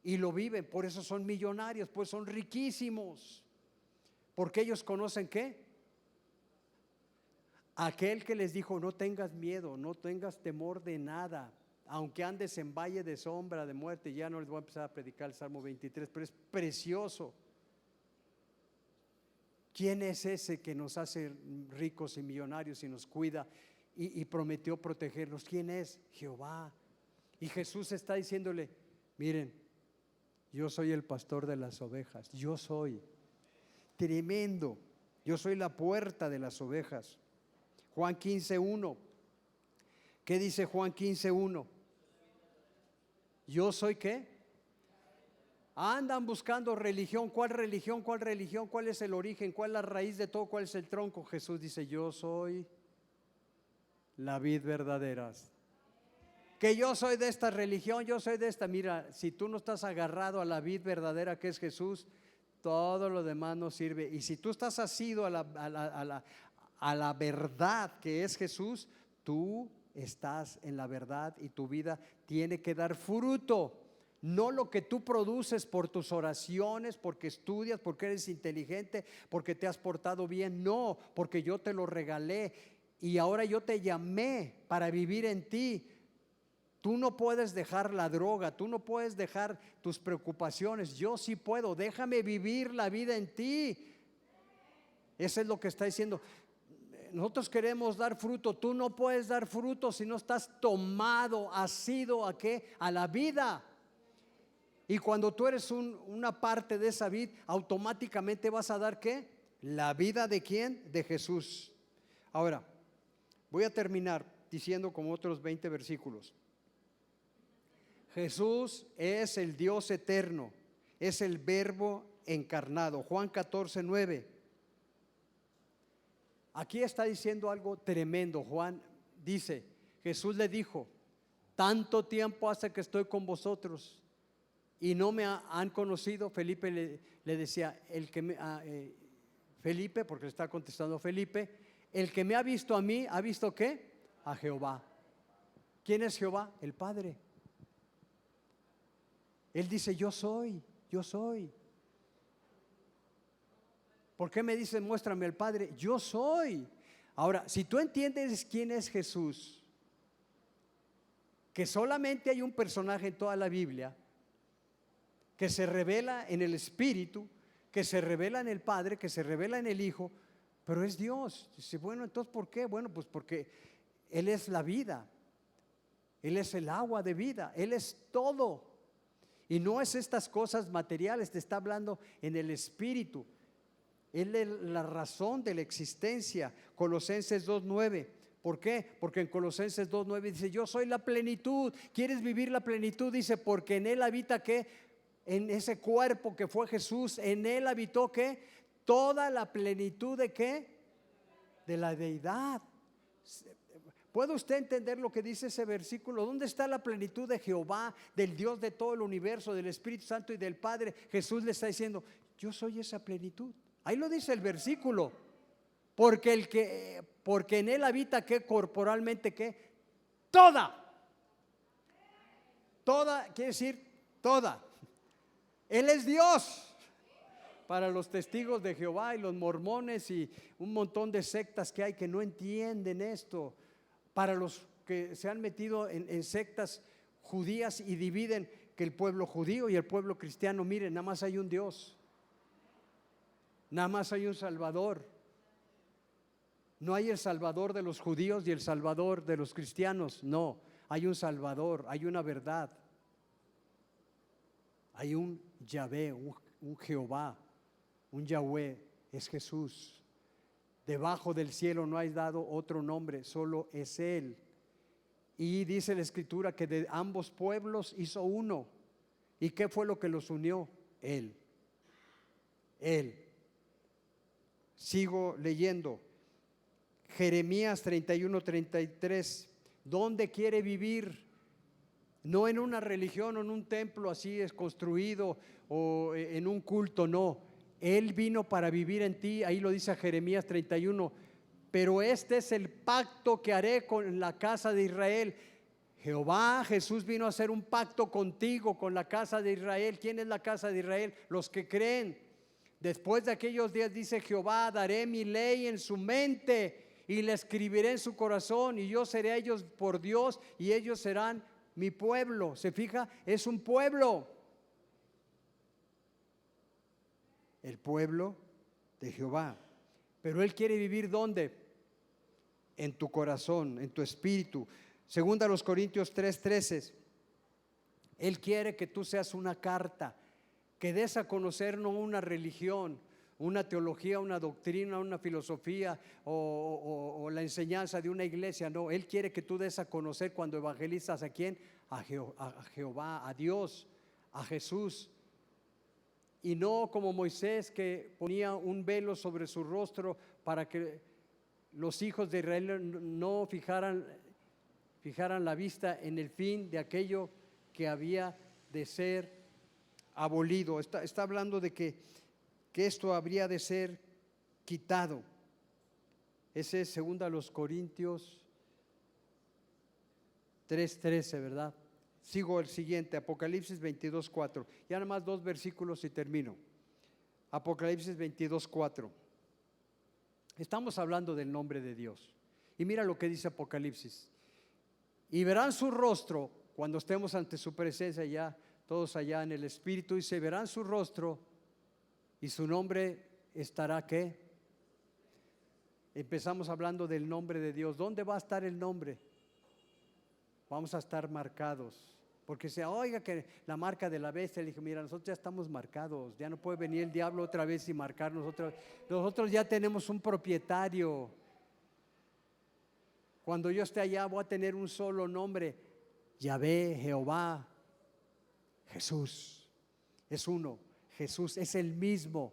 y lo viven, por eso son millonarios, pues son riquísimos, porque ellos conocen ¿qué? Aquel que les dijo, no tengas miedo, no tengas temor de nada, aunque andes en valle de sombra de muerte. Ya no les voy a empezar a predicar el Salmo 23, pero es precioso. ¿Quién es ese que nos hace ricos y millonarios y nos cuida y prometió protegernos? ¿Quién es? Jehová. Y Jesús está diciéndole, miren, yo soy el pastor de las ovejas, yo soy tremendo, yo soy la puerta de las ovejas. Juan 15:1, ¿qué dice Juan 15:1? Yo soy ¿qué? Andan buscando religión. ¿Cuál religión? ¿Cuál religión? ¿Cuál es el origen? ¿Cuál es la raíz de todo? ¿Cuál es el tronco? Jesús dice, yo soy la vid verdadera. Que yo soy de esta religión, yo soy de esta. Mira, si tú no estás agarrado a la vid verdadera que es Jesús, todo lo demás no sirve. Y si tú estás asido a la verdad que es Jesús, tú estás en la verdad y tu vida tiene que dar fruto. No lo que tú produces por tus oraciones, porque estudias, porque eres inteligente, porque te has portado bien. No, porque yo te lo regalé y ahora yo te llamé para vivir en ti. Tú no puedes dejar la droga, tú no puedes dejar tus preocupaciones. Yo sí puedo, déjame vivir la vida en ti. Eso es lo que está diciendo. Nosotros queremos dar fruto, tú no puedes dar fruto si no estás tomado, asido ¿a qué? A la vida. Y cuando tú eres una parte de esa vida, automáticamente vas a dar ¿qué? La vida de ¿quién? De Jesús. Ahora, voy a terminar diciendo como otros 20 versículos. Jesús es el Dios eterno, es el Verbo encarnado. Juan 14:9. Aquí está diciendo algo tremendo. Juan dice, Jesús le dijo, tanto tiempo hace que estoy con vosotros y no me han conocido. Felipe le decía, Felipe, porque le está contestando Felipe, el que me ha visto a mí, ¿ha visto qué? A Jehová. ¿Quién es Jehová? El Padre. Él dice, yo soy, yo soy. ¿Por qué me dice, muéstrame al Padre? Yo soy. Ahora, si tú entiendes quién es Jesús, que solamente hay un personaje en toda la Biblia que se revela en el Espíritu, que se revela en el Padre, que se revela en el Hijo, pero es Dios. Dice, bueno, entonces ¿por qué? Bueno, pues porque Él es la vida, Él es el agua de vida, Él es todo. Y no es estas cosas materiales, te está hablando en el Espíritu. Él es la razón de la existencia. Colosenses 2:9. ¿Por qué? Porque en Colosenses 2:9 dice, yo soy la plenitud. ¿Quieres vivir la plenitud? Dice, porque en Él habita ¿qué? En ese cuerpo que fue Jesús, en Él habitó ¿qué? Toda la plenitud de ¿qué? De la deidad. ¿Puede usted entender lo que dice ese versículo? ¿Dónde está la plenitud de Jehová, del Dios de todo el universo, del Espíritu Santo y del Padre? Jesús le está diciendo, yo soy esa plenitud. Ahí lo dice el versículo. Porque en Él habita ¿qué? Corporalmente ¿qué? Toda quiere decir toda. Él es Dios. Para los testigos de Jehová y los mormones y un montón de sectas que hay que no entienden esto, para los que se han metido en sectas judías y dividen que el pueblo judío y el pueblo cristiano, miren, nada más hay un Dios, nada más hay un Salvador. No hay el Salvador de los judíos y el Salvador de los cristianos, no, hay un Salvador, hay una verdad, hay un Yahvé, un Jehová, un Yahweh, es Jesús. Debajo del cielo no hay dado otro nombre, solo es Él. Y dice la Escritura que de ambos pueblos hizo uno. ¿Y qué fue lo que los unió? Él. Sigo leyendo. Jeremías 31:33. ¿Dónde quiere vivir? No en una religión o en un templo así es construido o en un culto, no. Él vino para vivir en ti, ahí lo dice Jeremías 31, pero este es el pacto que haré con la casa de Israel. Jehová, Jesús vino a hacer un pacto contigo, con la casa de Israel. ¿Quién es la casa de Israel? Los que creen. Después de aquellos días dice Jehová, daré mi ley en su mente y la escribiré en su corazón, y yo seré a ellos por Dios y ellos serán mi pueblo. ¿Se fija? Es un pueblo. El pueblo de Jehová. Pero Él quiere vivir ¿dónde? En tu corazón, en tu espíritu. Segunda a los Corintios 3:13. Él quiere que tú seas una carta, que des a conocer no una religión, una teología, una doctrina, una filosofía o la enseñanza de una iglesia. No, Él quiere que tú des a conocer cuando evangelizas ¿a quién? A Jehová, a Dios, a Jesús. Y no como Moisés, que ponía un velo sobre su rostro para que los hijos de Israel no fijaran la vista en el fin de aquello que había de ser abolido. Está hablando de que esto habría de ser quitado. Ese es segunda a los Corintios 3:13, ¿verdad? Sigo el siguiente, Apocalipsis 22:4. Ya nada más 2 versículos y termino. Apocalipsis 22:4. Estamos hablando del nombre de Dios. Y mira lo que dice Apocalipsis. Y verán su rostro cuando estemos ante su presencia ya, todos allá en el Espíritu, y se verán su rostro y su nombre estará ¿qué? Empezamos hablando del nombre de Dios. ¿Dónde va a estar el nombre? Vamos a estar marcados. Porque se oiga que la marca de la bestia, le dije, mira, nosotros ya estamos marcados, ya no puede venir el diablo otra vez y marcarnos nosotros ya tenemos un propietario. Cuando yo esté allá voy a tener un solo nombre, Yahvé, Jehová, Jesús. Es uno, Jesús es el mismo.